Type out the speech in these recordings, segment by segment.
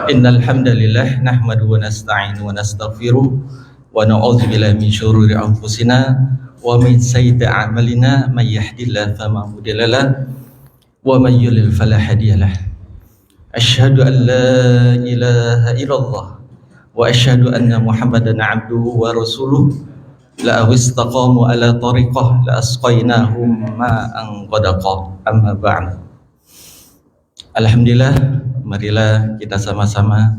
Innal hamdalillah nahmaduhu wa nasta'inu wa nastaghfiruh wa na'udzu billahi min syururi anfusina wa min sayyiati a'malina may yahdihillahu fala mudilla lahu wa may yudlil fala hadiya lahu. Asyhadu an la ilaha illallah wa asyhadu anna Muhammadan 'abduhu wa rasuluh. La awistaqamu ala tariqah la asqainahum ma'an ghadaqa. Amma ba'd. Alhamdulillah, marilah kita sama-sama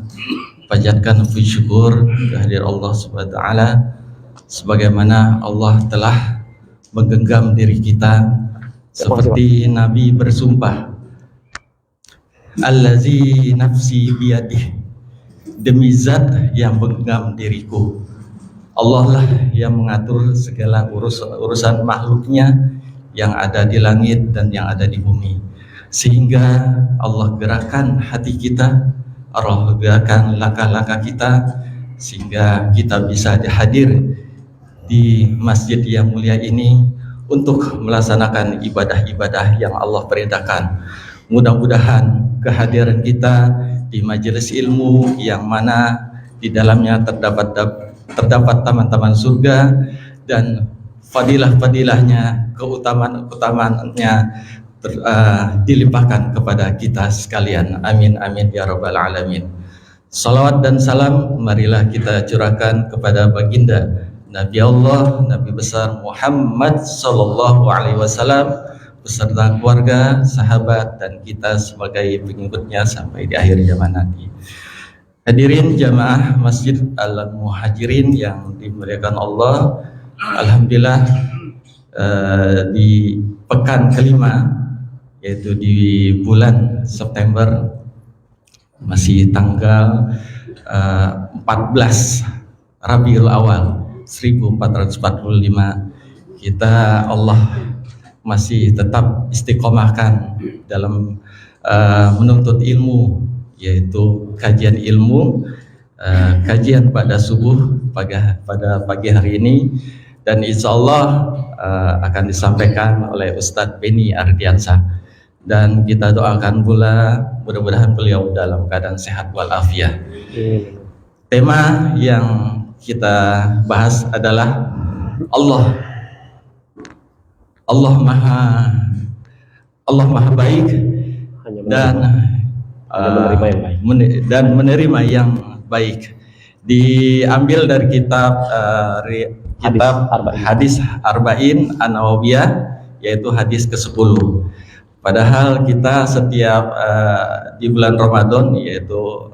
panjatkan puji syukur kehadirat Allah Subhanahu wa taala sebagaimana Allah telah menggenggam diri kita seperti Nabi bersumpah, allazi nafsi biyadih, demi zat yang menggenggam diriku. Allah lah yang mengatur segala urusan makhluknya yang ada di langit dan yang ada di bumi. Sehingga Allah gerakan hati kita, Allah gerakan langkah-langkah kita, sehingga kita bisa hadir di masjid yang mulia ini untuk melaksanakan ibadah-ibadah yang Allah perintahkan. Mudah-mudahan kehadiran kita di majelis ilmu yang mana di dalamnya terdapat taman-taman surga dan fadilah-fadilahnya, keutamaan-keutamaannya dilimpahkan kepada kita sekalian. Amin amin ya rabbal alamin. Salawat dan salam marilah kita curahkan kepada baginda Nabi Allah, Nabi besar Muhammad sallallahu alaihi wasallam beserta keluarga, sahabat dan kita sebagai pengikutnya sampai di akhir zaman nanti. Hadirin jamaah Masjid Al-Muhajirin yang dimuliakan Allah, alhamdulillah di pekan kelima, yaitu di bulan September, masih tanggal 14 Rabiul Awal 1445, kita Allah masih tetap istiqomahkan dalam menuntut ilmu, yaitu kajian ilmu, kajian pada subuh pada pagi hari ini, dan insya Allah akan disampaikan oleh Ustadz Beni Ardiansyah. Dan kita doakan pula mudah-mudahan beliau dalam keadaan sehat walafiat. Tema yang kita bahas adalah Allah maha baik dan menerima yang baik. Diambil dari kitab hadis Arba'in An-Nawawiyah, yaitu hadis ke-10. Padahal kita setiap di bulan Ramadan, yaitu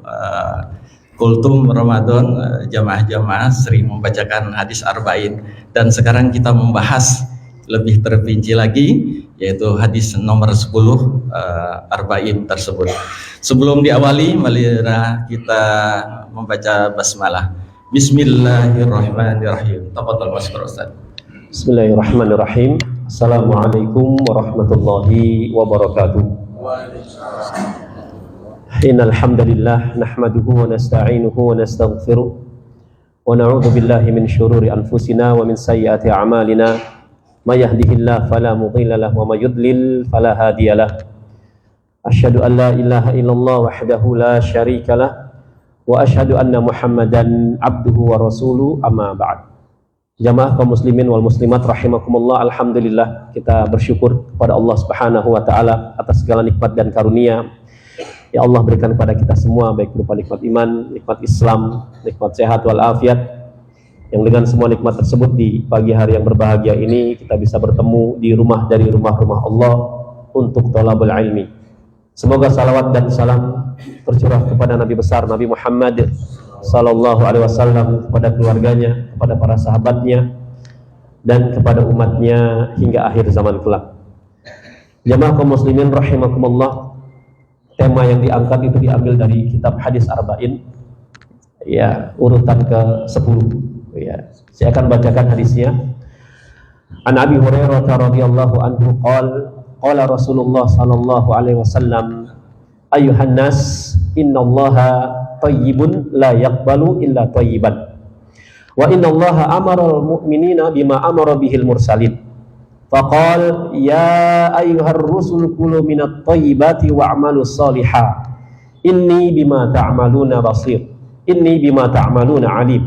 kultum Ramadan, jamaah-jamaah sering membacakan hadis Arba'in, dan sekarang kita membahas lebih terperinci lagi, yaitu hadis nomor 10 Arba'in tersebut. Sebelum diawali, marilah kita membaca basmalah. Bismillahirrahmanirrahim. Tafadhal Mas Ustaz. Bismillahirrahmanirrahim. Assalamualaikum warahmatullahi wabarakatuh. Innal hamdalillah nahmaduhu wa nasta'inuhu wa nastaghfiruh wa na'udzu billahi min syururi anfusina wa min sayyiati a'malina. May yahdihillahu fala mudilla lahu wa may yudlil fala hadiyalah. Asyhadu an la ilaha illallah wahdahu la syarika lah wa asyhadu anna Muhammadan abduhu wa rasuluh, amma ba'd. Jamaah kaum muslimin wal muslimat rahimakumullah, alhamdulillah kita bersyukur kepada Allah Subhanahu wa taala atas segala nikmat dan karunia ya Allah berikan kepada kita semua, baik berupa nikmat iman, nikmat Islam, nikmat sehat wal afiat, yang dengan semua nikmat tersebut di pagi hari yang berbahagia ini kita bisa bertemu di rumah dari rumah-rumah Allah untuk thalabul ilmi. Semoga salawat dan salam tercurah kepada Nabi besar Nabi Muhammad sallallahu alaihi wasallam, kepada keluarganya, kepada para sahabatnya, dan kepada umatnya hingga akhir zaman kelak. Jamaah kaum muslimin rahimakumullah, tema yang diangkat itu diambil dari kitab hadis Arba'in, ya, urutan ke-10. Ya, saya akan bacakan hadisnya. An Abi Hurairah radhiyallahu anhu qala Rasulullah sallallahu alaihi wasallam, ayyuhan nas innallaha tayyibun la yaqbalu illa tayyiban wa innallaha amara al-mu'minina bima amara bihil mursalin faqala ya ayyuhar rusul kulu minat tayyibati wa'malu salihah inni bima ta'maluna basir, inni bima ta'maluna alim.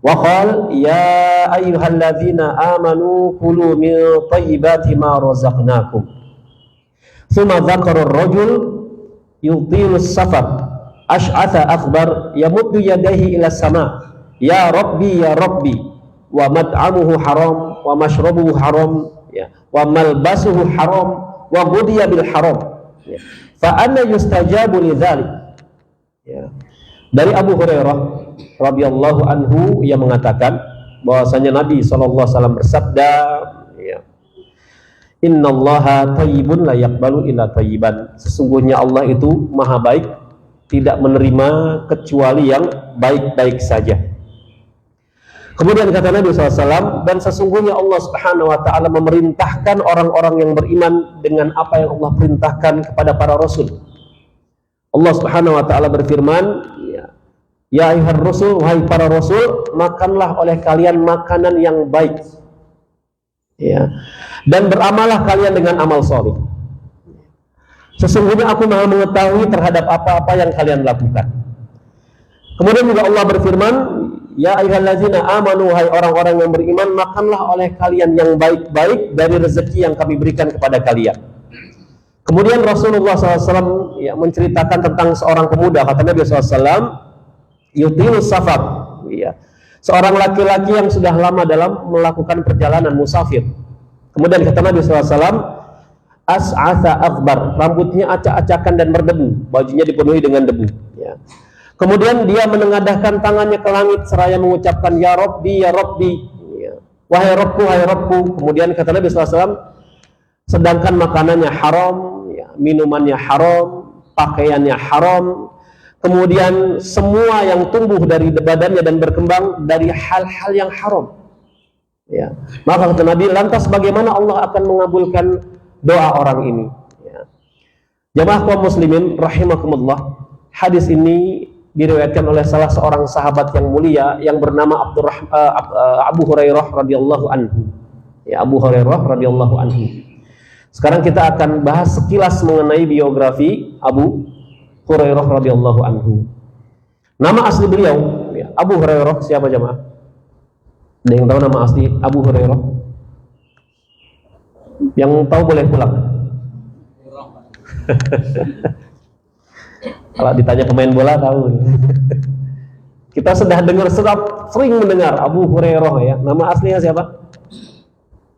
Wa qala ya ayyuhalladzina amanu kulu min thayyibati ma razaqnakum. Tsumma dzakara ar-rajul yutilu as-safar ash'atha akhbar yamuddu yadayhi ila sama ya rabbi wa mat'amuhu haram wa mashrabuhu haram ya wa malbasuhu haram wa ghudiya bil haram ya. Fa anna yustajabu lidzalik ya. Dari Abu Hurairah radhiyallahu anhu yang mengatakan bahwasanya Nabi SAW bersabda ya, innallaha thayyibun la yaqbalu illa thayyiban. Sesungguhnya Allah itu maha baik, tidak menerima kecuali yang baik-baik saja. Kemudian kata Nabi SAW, dan sesungguhnya Allah Subhanahu wa ta'ala memerintahkan orang-orang yang beriman dengan apa yang Allah perintahkan kepada para rasul. Allah Subhanahu wa ta'ala berfirman, ya ayyuhar rasul, wahai para rasul, makanlah oleh kalian makanan yang baik ya, dan beramalah kalian dengan amal soleh. Sesungguhnya aku maha mengetahui terhadap apa-apa yang kalian lakukan. Kemudian juga Allah berfirman, ya ayyuhallazina amanu, wahai orang-orang yang beriman, makanlah oleh kalian yang baik-baik dari rezeki yang kami berikan kepada kalian. Kemudian Rasulullah SAW ya, menceritakan tentang seorang pemuda. Kata Nabi SAW, yutilus safar ya, seorang laki-laki yang sudah lama dalam melakukan perjalanan musafir. Kemudian kata Nabi SAW, as'atha akhbar, rambutnya acak-acakan dan berdebu, bajunya dipenuhi dengan debu ya. Kemudian dia menengadahkan tangannya ke langit seraya mengucapkan ya Rabbi ya, wahai Rabbku, wahai Rabbku. Kemudian kata Nabi SAW, sedangkan makanannya haram ya, minumannya haram, pakaiannya haram, kemudian semua yang tumbuh dari badannya dan berkembang dari hal-hal yang haram ya. Maka kata Nabi, lantas bagaimana Allah akan mengabulkan doa orang ini ya. Jamaah kaum muslimin rahimakumullah, hadis ini diriwayatkan oleh salah seorang sahabat yang mulia yang bernama Abu Hurairah radhiyallahu anhu ya, Abu Hurairah radhiyallahu anhu. Sekarang kita akan bahas sekilas mengenai biografi Abu Hurairah radhiyallahu anhu. Nama asli beliau ya, Abu Hurairah siapa jemaah? Ada yang tahu nama asli Abu Hurairah? Yang tahu boleh pulang. Kalau ditanya pemain bola tahu. Kita sudah dengar, sering mendengar Abu Hurairah ya. Nama aslinya siapa?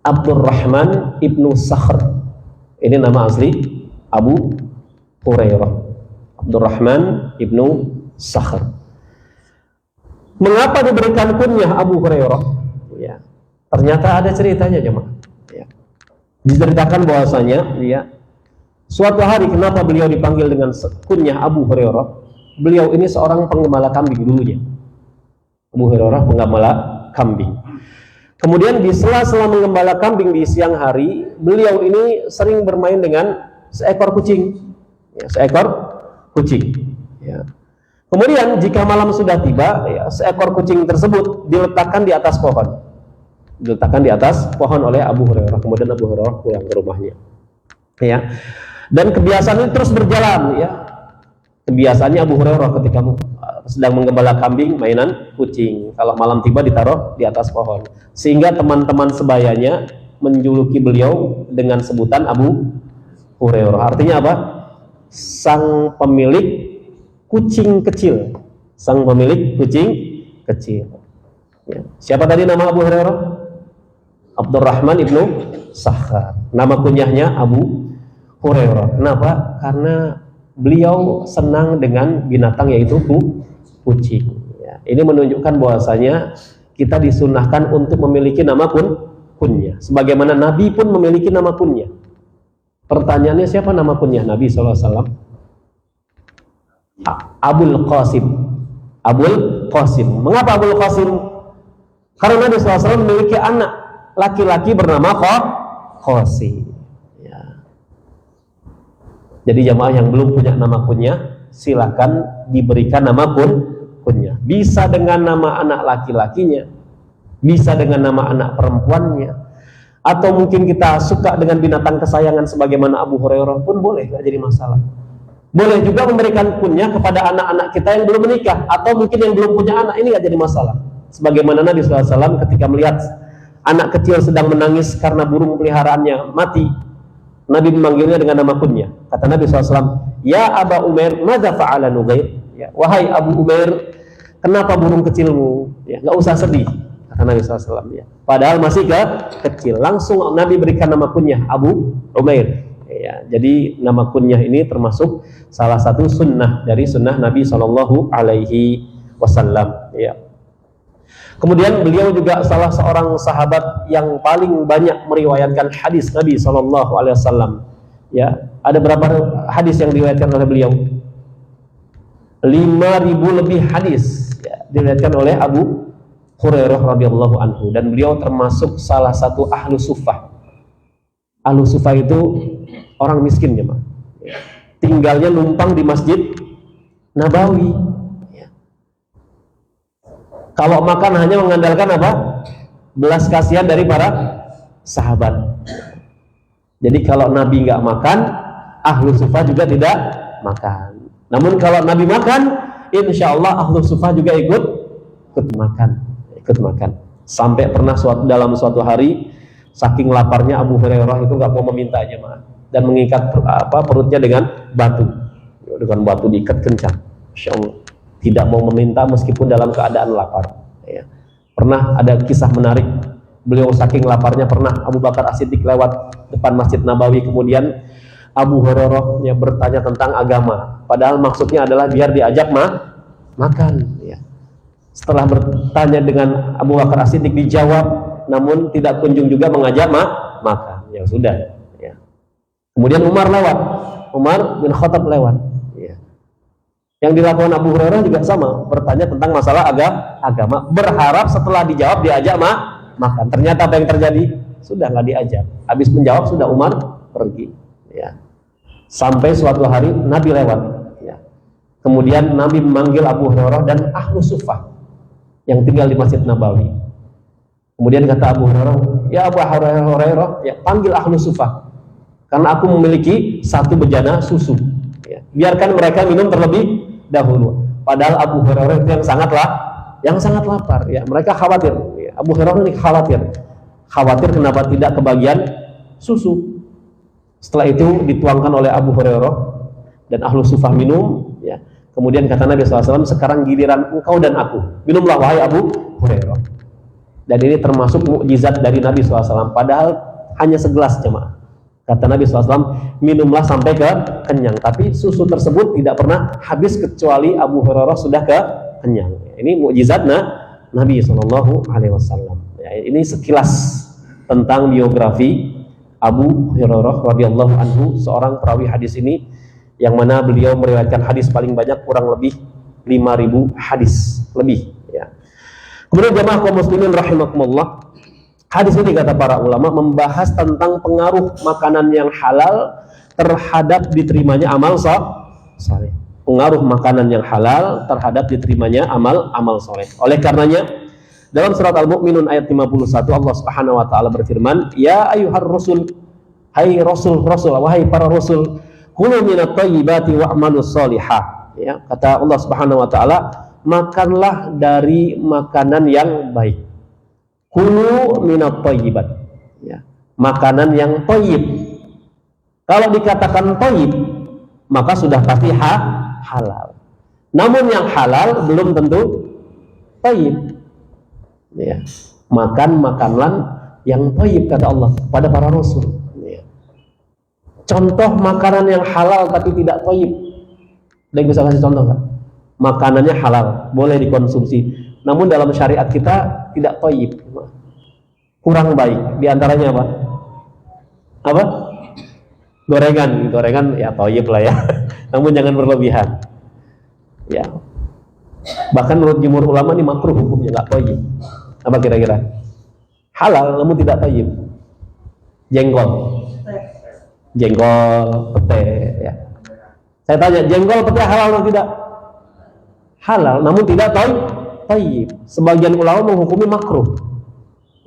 Abdurrahman ibnu Sakhr. Ini nama asli Abu Hurairah. Abdurrahman ibnu Sakhr. Mengapa diberikan kunyah Abu Hurairah? Ya, ternyata ada ceritanya jemaah. Ya. Diceritakan bahwasanya ya, suatu hari kenapa beliau dipanggil dengan kunyah Abu Hurairah? Beliau ini seorang penggembala kambing dulunya. Abu Hurairah penggembala kambing. Kemudian di sela-sela menggembala kambing di siang hari, beliau ini sering bermain dengan seekor kucing. Ya, seekor kucing. Ya. Kemudian jika malam sudah tiba, ya, seekor kucing tersebut diletakkan di atas pohon. Diletakkan di atas pohon oleh Abu Hurairah. Kemudian Abu Hurairah pulang ke rumahnya. Ya. Dan kebiasaan ini terus berjalan. Ya. Kebiasaannya Abu Hurairah ketika sedang menggembala kambing, mainan kucing. Kalau malam tiba ditaruh di atas pohon. Sehingga teman-teman sebayanya menjuluki beliau dengan sebutan Abu Hurairah. Artinya apa? Sang pemilik kucing kecil. Sang pemilik kucing kecil. Ya. Siapa tadi nama Abu Hurairah? Abdurrahman ibnu Sakhr. Nama kunyahnya Abu Hurairah. Kenapa? Karena beliau senang dengan binatang yaitu kucing. Ya. Ini menunjukkan bahwasanya kita disunahkan untuk memiliki nama kunyah. Sebagaimana Nabi pun memiliki nama kunyah. Pertanyaannya siapa nama kunyah Nabi SAW? Abul Qasim. Abul Qasim. Mengapa Abul Qasim? Karena Nabi SAW memiliki anak laki-laki bernama Qasim. Ya. Jadi jamaah yang belum punya nama kunyah, silakan diberikan nama kunyah. Bisa dengan nama anak laki-lakinya, bisa dengan nama anak perempuannya, atau mungkin kita suka dengan binatang kesayangan sebagaimana Abu Hurairah pun boleh, nggak jadi masalah. Boleh juga memberikan kunyah kepada anak-anak kita yang belum menikah atau mungkin yang belum punya anak, ini nggak jadi masalah. Sebagaimana Nabi SAW ketika melihat anak kecil sedang menangis karena burung peliharaannya mati, Nabi memanggilnya dengan nama kunyah. Kata Nabi SAW, ya Aba Umair, madza fa'ala Nughair? Ya, wahai Abu Umair, kenapa burung kecilmu? Ya, nggak usah sedih, kata Nabi SAW. Ya. Padahal masih kecil. Langsung Nabi berikan nama kunyah Abu Umair. Ya, jadi nama kunyah ini termasuk salah satu sunnah dari sunnah Nabi Shallallahu Alaihi Wasallam. Ya. Kemudian beliau juga salah seorang sahabat yang paling banyak meriwayatkan hadis Nabi Shallallahu Alaihi Wasallam. Ya, ada berapa hadis yang diriwayatkan oleh beliau? 5.000 lebih hadis ya, diriwayatkan oleh Abu Hurairah radhiyallahu anhu, dan beliau termasuk salah satu ahlu sufah. Ahlu sufah itu orang miskin ya, Pak. Tinggalnya numpang di Masjid Nabawi. Ya. Kalau makan hanya mengandalkan apa? Belas kasihan dari para sahabat. Jadi kalau Nabi nggak makan, ahlu sufah juga tidak makan. Namun kalau Nabi makan, insya Allah ahlu sufah juga ikut makan. Sampai pernah dalam suatu hari, saking laparnya Abu Hurairah itu nggak mau meminta jemaah dan mengikat perutnya dengan batu diikat kencang. Masya Allah, tidak mau meminta meskipun dalam keadaan lapar. Ya. Pernah ada kisah menarik, beliau saking laparnya, pernah Abu Bakar As-Siddiq lewat depan Masjid Nabawi, kemudian Abu Hurairah ya, bertanya tentang agama, padahal maksudnya adalah biar diajak makan. Ya. Setelah bertanya dengan Abu Bakar As-Siddiq dijawab, namun tidak kunjung juga mengajak makan. Ya sudah. Ya. Kemudian Umar bin Khattab lewat. Ya. Yang dilakukan Abu Hurairah juga sama, bertanya tentang masalah agama, berharap setelah dijawab diajak makan. Ternyata apa yang terjadi? Sudah nggak diajak. Habis menjawab sudah Umar pergi. Ya. Sampai suatu hari Nabi lewat. Ya. Kemudian Nabi memanggil Abu Hurairah dan ahlu sufah yang tinggal di Masjid Nabawi. Kemudian kata Abu Hurairah, ya Abu Hurairah, ya, panggil ahlu sufah, karena aku memiliki 1 bejana susu. Ya, biarkan mereka minum terlebih dahulu. Padahal Abu Hurairah itu yang sangat lapar. Ya, mereka khawatir. Ya, Abu Hurairah ini khawatir kenapa tidak kebagian susu. Setelah itu dituangkan oleh Abu Hurairah dan ahlu sufah minum. Ya. Kemudian kata Nabi SAW, sekarang giliran engkau dan aku, minumlah wahai Abu Hurairah. Dan ini termasuk mukjizat dari Nabi SAW, padahal hanya segelas jemaah. Kata Nabi SAW, minumlah sampai kenyang, tapi susu tersebut tidak pernah habis kecuali Abu Hurairah sudah kenyang. Ini mukjizat Nabi SAW. Ya, ini sekilas tentang biografi Abu Hurairah radhiyallahu anhu, seorang perawi hadis ini, yang mana beliau meriwayatkan hadis paling banyak, kurang lebih 5.000 hadis lebih. Ya. Kemudian jemaah kaum muslimin rahimakumullah, hadis ini kata para ulama membahas tentang pengaruh makanan yang halal terhadap diterimanya amal saleh. Pengaruh makanan yang halal terhadap diterimanya amal saleh. Oleh karenanya dalam surat Al-Mu'minun ayat 51 Allah Subhanahu wa taala berfirman, ya ayyuhar rasul, hai rasul, wahai para rasul, kulu minat thayyibati wa'malus sholihah. Ya, kata Allah Subhanahu wa taala, makanlah dari makanan yang baik. Kulu minat thayyibat. Ya, makanan yang thayyib. Kalau dikatakan thayyib, maka sudah pasti halal. Namun yang halal belum tentu thayyib. Ya, makanlah yang thayyib kata Allah pada para rasul. Ya. Contoh makanan yang halal tapi tidak thayyib. Ada yang bisa kasih contoh nggak? Makanannya halal, boleh dikonsumsi, namun dalam syariat kita tidak thayyib, kurang baik. Di antaranya apa? Gorengan ya thayyib lah ya, namun jangan berlebihan. Ya, bahkan menurut jumhur ulama ini makruh hukumnya, nggak thayyib. Apa kira-kira? Halal namun tidak thayyib. Jengkol, pete. Ya. Saya tanya, jengkol pete halal atau tidak? Halal, namun tidak thayyib. Sebagian ulama menghukumi makruh.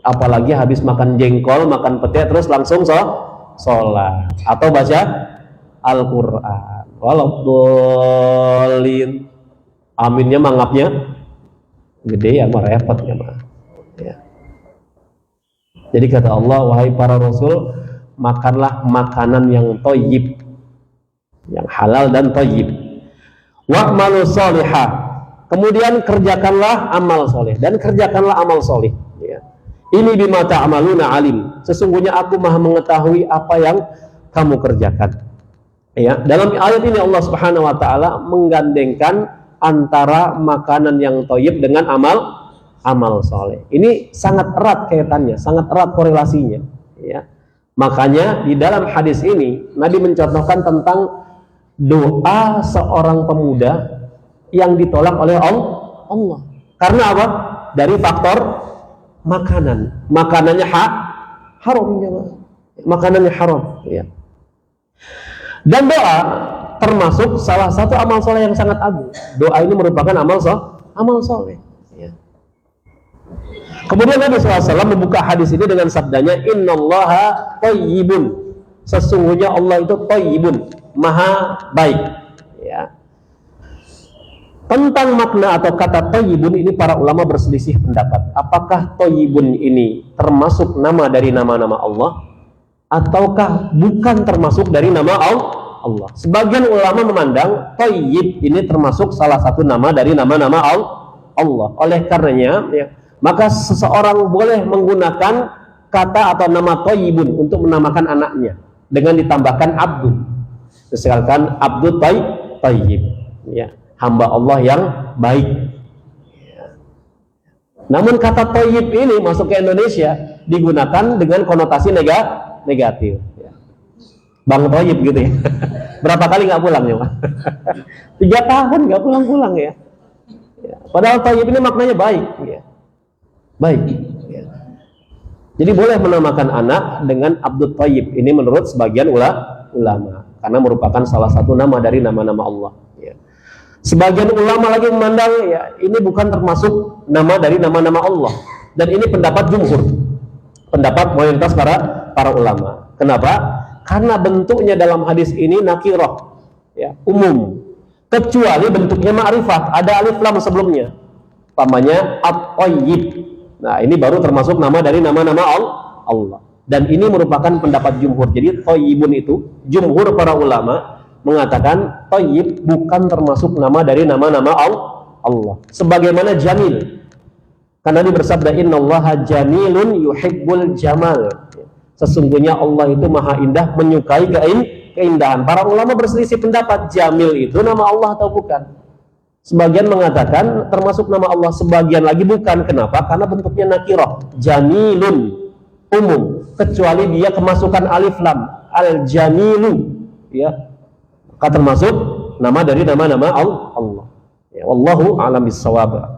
Apalagi habis makan jengkol, makan pete, terus langsung sholat atau baca Al-Quran. Waladhdallin. Aminnya mangapnya gede ya, mah repot ya mah. Ya. Jadi kata Allah, wahai para rasul, makanlah makanan yang thayyib, yang halal dan thayyib. Wa'malu sholihah. Kemudian kerjakanlah amal soleh dan kerjakanlah amal soleh. Ya. Ini bima ta'maluna alim. Sesungguhnya aku maha mengetahui apa yang kamu kerjakan. Ya, dalam ayat ini Allah Subhanahu wa taala menggandengkan antara makanan yang thayyib dengan amal soleh. Ini sangat erat kaitannya, sangat erat korelasinya. Ya. Makanya di dalam hadis ini Nabi mencontohkan tentang doa seorang pemuda yang ditolak oleh Allah. Karena apa? Dari faktor makanan. Makanannya haram, ya. Makanannya haram. Ya. Dan doa termasuk salah satu amal soleh yang sangat agung. Doa ini merupakan amal soleh. Ya. Kemudian Nabi SAW membuka hadis ini dengan sabdanya, Innallaha thayyibun. Sesungguhnya Allah itu thayyibun, maha baik. Ya. Tentang makna atau kata thayyibun ini para ulama berselisih pendapat. Apakah thayyibun ini termasuk nama dari nama-nama Allah, ataukah bukan termasuk dari nama Allah? Sebagian ulama memandang thayyib ini termasuk salah satu nama dari nama-nama Allah. Oleh karenanya, ya, maka seseorang boleh menggunakan kata atau nama thayyibun untuk menamakan anaknya dengan ditambahkan abdu. Misalkan abdu thayyib, ya, hamba Allah yang baik. Ya. Namun kata thayyib ini masuk ke Indonesia digunakan dengan konotasi negatif. Ya. Bang thayyib gitu ya. Berapa kali nggak pulang ya, Pak? 3 tahun nggak pulang-pulang ya. Ya. Padahal thayyib ini maknanya baik. Ya. Baik. Ya. Jadi boleh menamakan anak dengan Abdul Thayyib. Ini menurut sebagian ulama, karena merupakan salah satu nama dari nama-nama Allah. Ya. Sebagian ulama lagi memandang ya ini bukan termasuk nama dari nama-nama Allah. Dan ini pendapat jumhur, pendapat mayoritas para ulama. Kenapa? Karena bentuknya dalam hadis ini nakirah, ya, umum. Kecuali bentuknya ma'rifat, ada alif lam sebelumnya. Namanya at-thayyib. Nah, ini baru termasuk nama dari nama-nama Allah. Dan ini merupakan pendapat jumhur. Jadi thayyibun itu, jumhur para ulama mengatakan thayyib bukan termasuk nama dari nama-nama Allah. Sebagaimana jamil. Karena Nabi bersabda, Innallaha jamilun yuhibbul jamal. Sesungguhnya Allah itu maha indah, menyukai keindahan. Para ulama berselisih pendapat, jamil itu nama Allah atau bukan. Sebagian mengatakan termasuk nama Allah, sebagian lagi bukan. Kenapa? Karena bentuknya nakirah, jamilun, umum, kecuali dia kemasukan alif lam, al-jamilu, ya, maka termasuk nama dari nama-nama Allah. Ya, wallahu a'lam bissawab.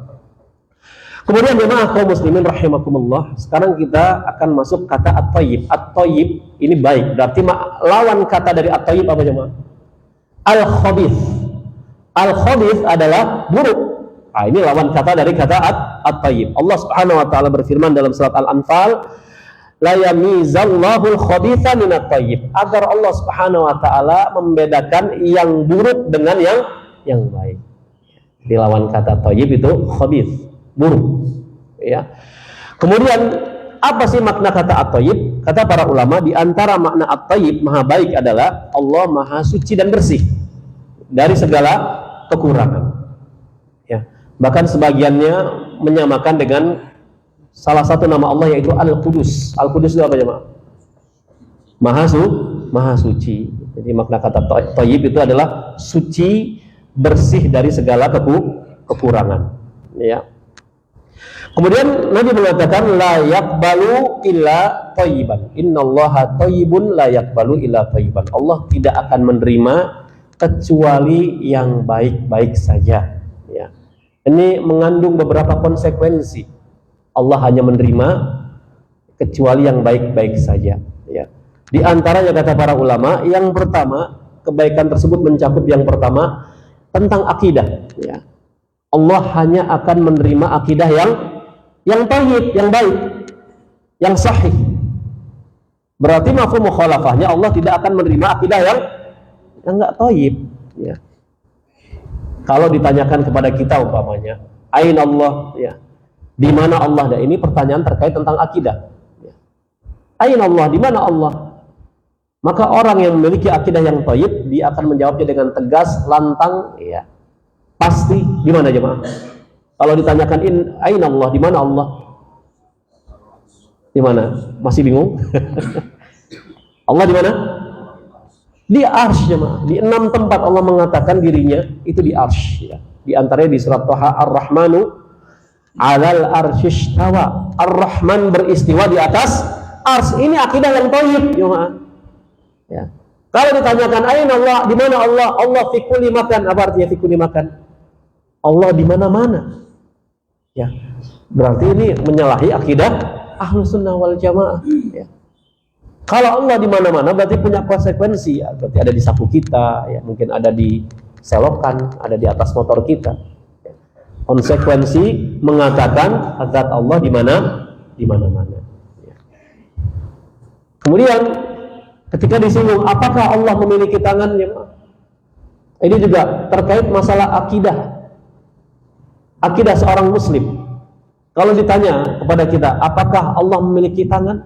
Kemudian jemaah kaum muslimin rahimakumullah, sekarang kita akan masuk kata at-thayyib. At-thayyib ini baik, berarti lawan kata dari at-thayyib apa jemaah? Al-khabith. Al-khabith adalah buruk. Nah, ini lawan kata dari kata at-thayyib. Allah Subhanahu wa taala berfirman dalam surat Al-Anfal, la yamizallahu al-khabitha minat thayyib. Agar Allah Subhanahu wa taala membedakan yang buruk dengan yang baik. Di lawan kata thayyib itu khabith, buruk, ya. Kemudian apa sih makna kata at-thayyib? Kata para ulama, di antara makna at-thayyib, maha baik, adalah Allah maha suci dan bersih dari segala kekurangan. Ya. Bahkan sebagiannya menyamakan dengan salah satu nama Allah, yaitu Al-Qudus. Al-Qudus itu apa jemaah? Maha suci. Jadi makna kata thayyib itu adalah suci, bersih dari segala kekurangan. Ya. Kemudian Nabi mengatakan la yaqbalu illa thayyiban. Innallaha thayyibun la yaqbalu illa thayyiban. Allah tidak akan menerima kecuali yang baik-baik saja. Ya. Ini mengandung beberapa konsekuensi. Allah hanya menerima kecuali yang baik-baik saja. Ya. Di antaranya kata para ulama, yang pertama, kebaikan tersebut mencakup yang pertama tentang akidah. Ya. Allah hanya akan menerima akidah yang thayyib, yang baik, yang sahih. Berarti mafhum mukhalafahnya Allah tidak akan menerima akidah yang enggak thayyib. Ya. Kalau ditanyakan kepada kita umpamanya, aina Allah, ya, di mana Allah? Nah, ini pertanyaan terkait tentang akidah. Ya. Aina Allah, di mana Allah? Maka orang yang memiliki akidah yang thayyib, dia akan menjawabnya dengan tegas, lantang, ya, pasti. Di mana jemaah? Kalau ditanyakan aina Allah, di mana Allah? Di mana? Masih bingung? Allah di mana? Di arsy, jemaah. Di 6 tempat Allah mengatakan dirinya itu di arsy, ya. Di antaranya di surat Thaha, Ar-Rahmanu 'alal arsy istawa. Ar-Rahman beristiwa di atas arsy. Ini akidah yang thayyib, jemaah. Ya. Kalau ditanyakan aina Allah, di mana Allah? Allah fi kulli makan. Apa artinya fi kulli makan? Allah di mana-mana. Ya. Berarti ini menyalahi akidah Ahlus Sunnah wal Jamaah, ya. Kalau Allah di mana-mana berarti punya konsekuensi, ya. Berarti ada di saku kita, ya, mungkin ada di selokan, ada di atas motor kita. Ya. Konsekuensi mengatakan zat Allah di mana-mana. Ya. Kemudian ketika disinggung apakah Allah memiliki tangan, ya, ini juga terkait masalah akidah. Akidah seorang muslim. Kalau ditanya kepada kita, apakah Allah memiliki tangan?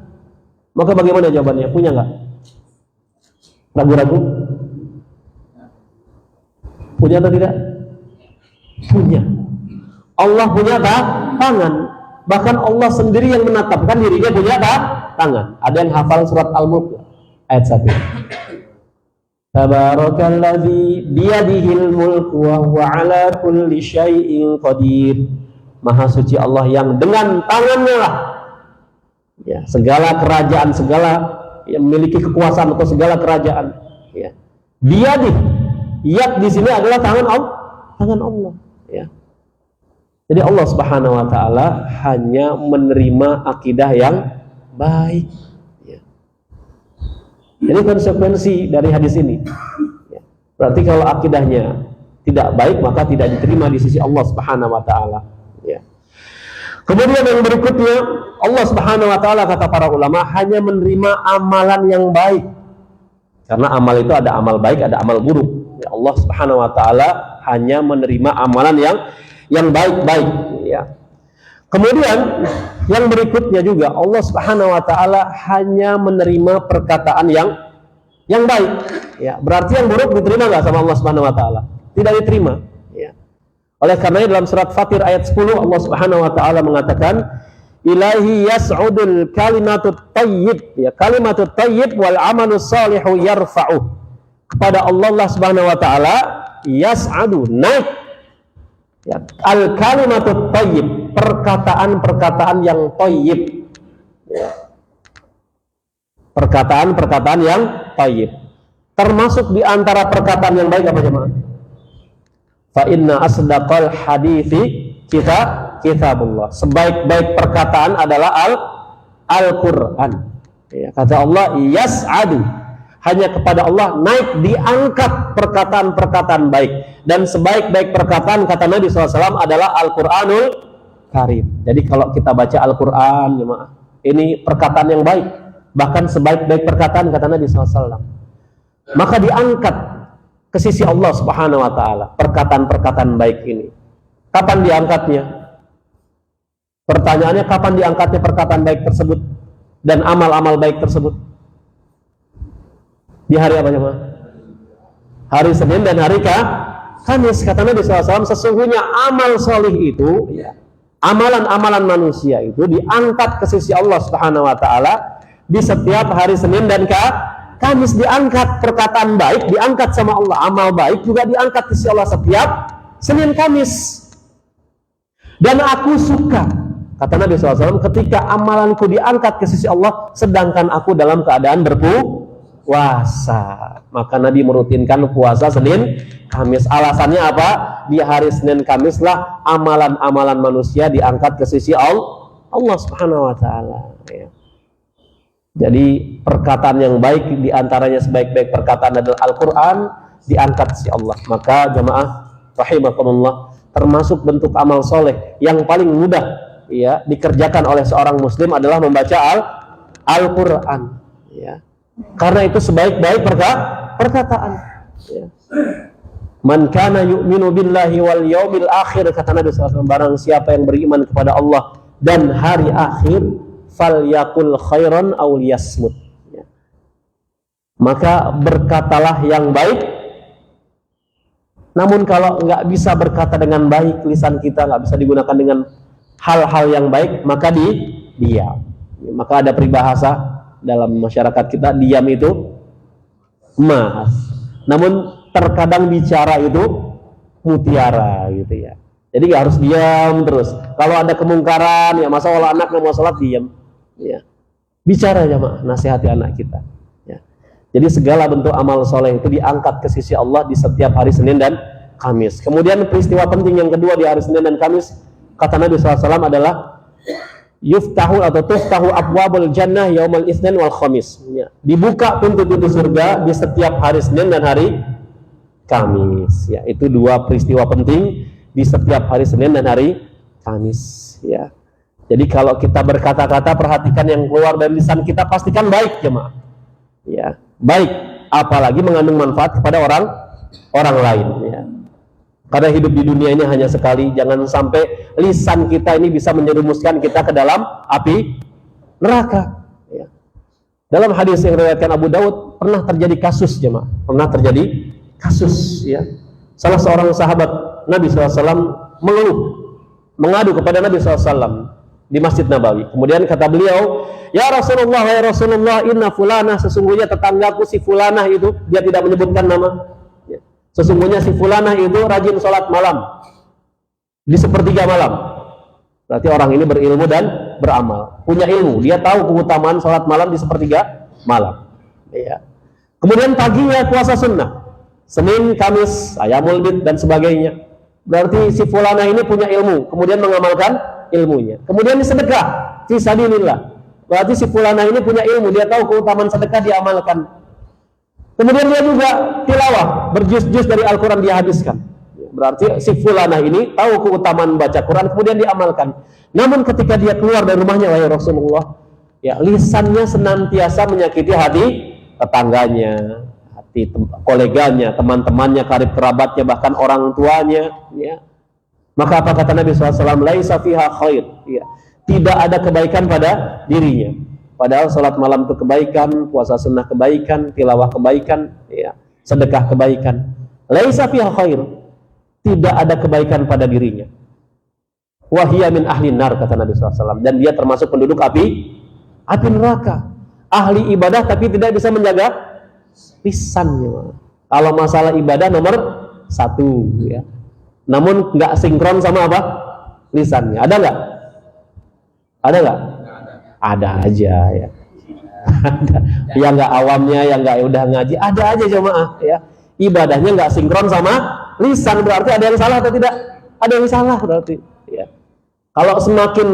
Maka bagaimana jawabannya? Punya nggak? Ragu-ragu? Punya atau tidak? Punya. Allah punya tangan. Bahkan Allah sendiri yang menetapkan dirinya punya tangan. Ada yang hafal surat Al-Mulk ayat 1. Tabarakalladzi biyadihil mulku wa huwa ala kulli syai'in qadir. Maha suci Allah yang dengan tangannya lah, ya, segala kerajaan, segala yang memiliki kekuasaan atau segala kerajaan, ya. Biyadih, yad di sini adalah tangan Allah, ya. Jadi Allah Subhanahu wa taala hanya menerima akidah yang baik, ya. Ini konsekuensi dari hadis ini, ya. Berarti kalau akidahnya tidak baik maka tidak diterima di sisi Allah Subhanahu wa taala, ya. Kemudian yang berikutnya, Allah Subhanahu wa taala kata para ulama hanya menerima amalan yang baik. Karena amal itu ada amal baik, ada amal buruk. Ya, Allah Subhanahu wa taala hanya menerima amalan yang baik-baik, ya. Kemudian yang berikutnya juga Allah Subhanahu wa taala hanya menerima perkataan yang baik, ya. Berarti yang buruk diterima enggak sama Allah Subhanahu wa taala? Tidak diterima, ya. Oleh karena dalam surat Fatir ayat 10 Allah Subhanahu wa taala mengatakan ilahi yas'udul kalimatut thayyib, ya, kalimatut thayyib wal amalus shalihu yarfa'u. Kepada Allah Subhanahu wa taala yas'adu, naik, ya, al kalimatut thayyib, perkataan-perkataan yang thayyib, ya. Perkataan-perkataan yang thayyib. Termasuk di antara perkataan yang baik apa jemaah? Fa inna asdaqal hadithi kitabullah. Sebaik-baik perkataan adalah Al-Qur'an. Ya, kata Allah, yas'adu. Hanya kepada Allah naik, diangkat perkataan-perkataan baik. Dan sebaik-baik perkataan kata Nabi SAW adalah Al-Qur'anul Karim. Jadi kalau kita baca Al-Qur'an, ini perkataan yang baik. Bahkan sebaik-baik perkataan kata Nabi SAW. Maka diangkat ke sisi Allah Subhanahu wa taala perkataan-perkataan baik ini. Kapan diangkatnya? Pertanyaannya, kapan diangkatnya perkataan baik tersebut dan amal-amal baik tersebut? Di hari apa, jemaah? Hari Senin dan hari Kamis. Kata Nabi SAW, sesungguhnya amal solih itu, ya, amalan-amalan manusia itu diangkat ke sisi Allah Subhanahu wa taala di setiap hari Senin dan Kamis. Diangkat perkataan baik, diangkat sama Allah. Amal baik juga diangkat ke sisi Allah setiap Senin Kamis. Dan aku suka, kata Nabi SAW, ketika amalanku diangkat ke sisi Allah sedangkan aku dalam keadaan berpuasa. Maka Nabi merutinkan puasa Senin Kamis. Alasannya apa? Di hari Senin Kamis lah amalan-amalan manusia diangkat ke sisi Allah Subhanahu wa taala, ya. Jadi perkataan yang baik diantaranya sebaik-baik perkataan adalah Al-Quran, diangkat si Allah. Maka jamaah rahimakumullah, termasuk bentuk amal soleh yang paling mudah, ya, dikerjakan oleh seorang muslim adalah membaca Al-Quran, ya. Karena itu sebaik-baik perkataan, ya. Man kana yu'minu billahi wal yaumil akhir, kata Nabi SAW, barang siapa yang beriman kepada Allah dan hari akhir, falyaqul khairan aw liyasmut, ya. Maka berkatalah yang baik. Namun kalau nggak bisa berkata dengan baik, lisan kita nggak bisa digunakan dengan hal-hal yang baik, maka diam. Maka ada peribahasa dalam masyarakat kita, diam itu emas. Namun terkadang bicara itu mutiara gitu ya. Jadi nggak harus diam terus. Kalau ada kemungkaran, ya masa olah anak nggak mau sholat, diam. Ya. Bicara jamaah, nasihati anak kita. Ya. Jadi segala bentuk amal soleh itu diangkat ke sisi Allah di setiap hari Senin dan Kamis. Kemudian peristiwa penting yang kedua di hari Senin dan Kamis, kata Nabi SAW adalah yuftahu atau tuftahu abwabul jannah yaumal itsnin wal khamis. Ya. Dibuka pintu-pintu surga di setiap hari Senin dan hari Kamis. Ya, itu dua peristiwa penting di setiap hari Senin dan hari Kamis. Ya. Jadi kalau kita berkata-kata, perhatikan yang keluar dari lisan kita, pastikan baik jemaah. Ya, baik, apalagi mengandung manfaat kepada orang lain. Ya. Karena hidup di dunia ini hanya sekali, jangan sampai lisan kita ini bisa menjerumuskan kita ke dalam api neraka. Ya. Dalam hadis yang diriwayatkan Abu Daud, pernah terjadi kasus jemaah, pernah terjadi kasus, ya. Salah seorang sahabat Nabi SAW mengeluh, mengadu kepada Nabi SAW di Masjid Nabawi. Kemudian kata beliau, ya Rasulullah, inna fulanah, sesungguhnya tetanggaku si fulanah itu, dia tidak menyebutkan nama, ya. Sesungguhnya si fulanah itu rajin sholat malam di sepertiga malam. Berarti orang ini berilmu dan beramal, punya ilmu, dia tahu keutamaan sholat malam di sepertiga malam, ya. Kemudian paginya puasa sunnah, Senin, Kamis, Ayamul Bid dan sebagainya. Berarti si fulana ini punya ilmu, kemudian mengamalkan ilmunya. Kemudian sedekah fi sabilillah. Berarti si fulana ini punya ilmu, dia tahu keutamaan sedekah, dia amalkan. Kemudian dia juga tilawah, berjuz-juz dari Al-Qur'an dia habiskan. Berarti si fulana ini tahu keutamaan baca Quran, kemudian diamalkan. Namun ketika dia keluar dari rumahnya, wahai Rasulullah, ya, lisannya senantiasa menyakiti hati tetangganya, koleganya, teman-temannya, karib kerabatnya, bahkan orang tuanya, ya. Maka apa kata Nabi SAW? Laisa fiha khair, ya. Tidak ada kebaikan pada dirinya. Padahal salat malam itu kebaikan, puasa sunnah kebaikan, tilawah kebaikan, ya. Sedekah kebaikan. Laisa fiha khair, tidak ada kebaikan pada dirinya. Wahia min ahli nar, kata Nabi SAW. Dan dia termasuk penduduk api neraka. Ahli ibadah tapi tidak bisa menjaga lisannya. Kalau masalah ibadah nomor 1, ya. Namun nggak sinkron sama apa? Lisannya. Ada nggak? Ada nggak? Ada aja, ya. Ada. Yang nggak awamnya, yang nggak udah ngaji, ada aja jemaah, ya. Ibadahnya nggak sinkron sama lisan, berarti ada yang salah atau tidak? Ada yang salah berarti, ya. Kalau semakin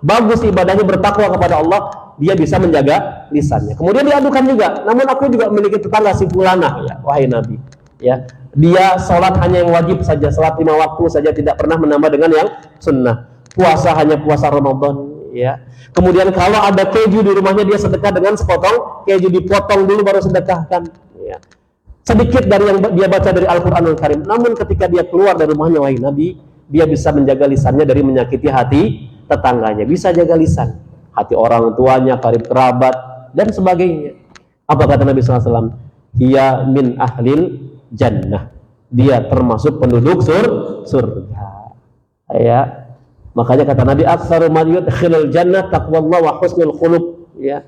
bagus ibadahnya, bertakwa kepada Allah, dia bisa menjaga lisannya. Kemudian diadukan juga, namun aku juga memiliki tetangga si fulanah, ya, wahai Nabi, ya. Dia sholat hanya yang wajib saja, sholat 5 waktu saja, tidak pernah menambah dengan yang sunnah. Puasa hanya puasa Ramadan, ya. Kemudian kalau ada keju di rumahnya, dia sedekah dengan sepotong keju, dipotong dulu baru sedekahkan, ya. Sedikit dari yang dia baca dari Al-Qur'anul Karim. Namun ketika dia keluar dari rumahnya, wahai Nabi, dia bisa menjaga lisannya dari menyakiti hati tetangganya, bisa jaga lisan, hati orang tuanya, karib kerabat dan sebagainya. Apa kata Nabi SAW? Dia min ahlil jannah, dia termasuk penduduk surga, ya. Makanya kata Nabi, aktsaru man yudkhilul jannah taqwallah wa husnul khuluq, ya.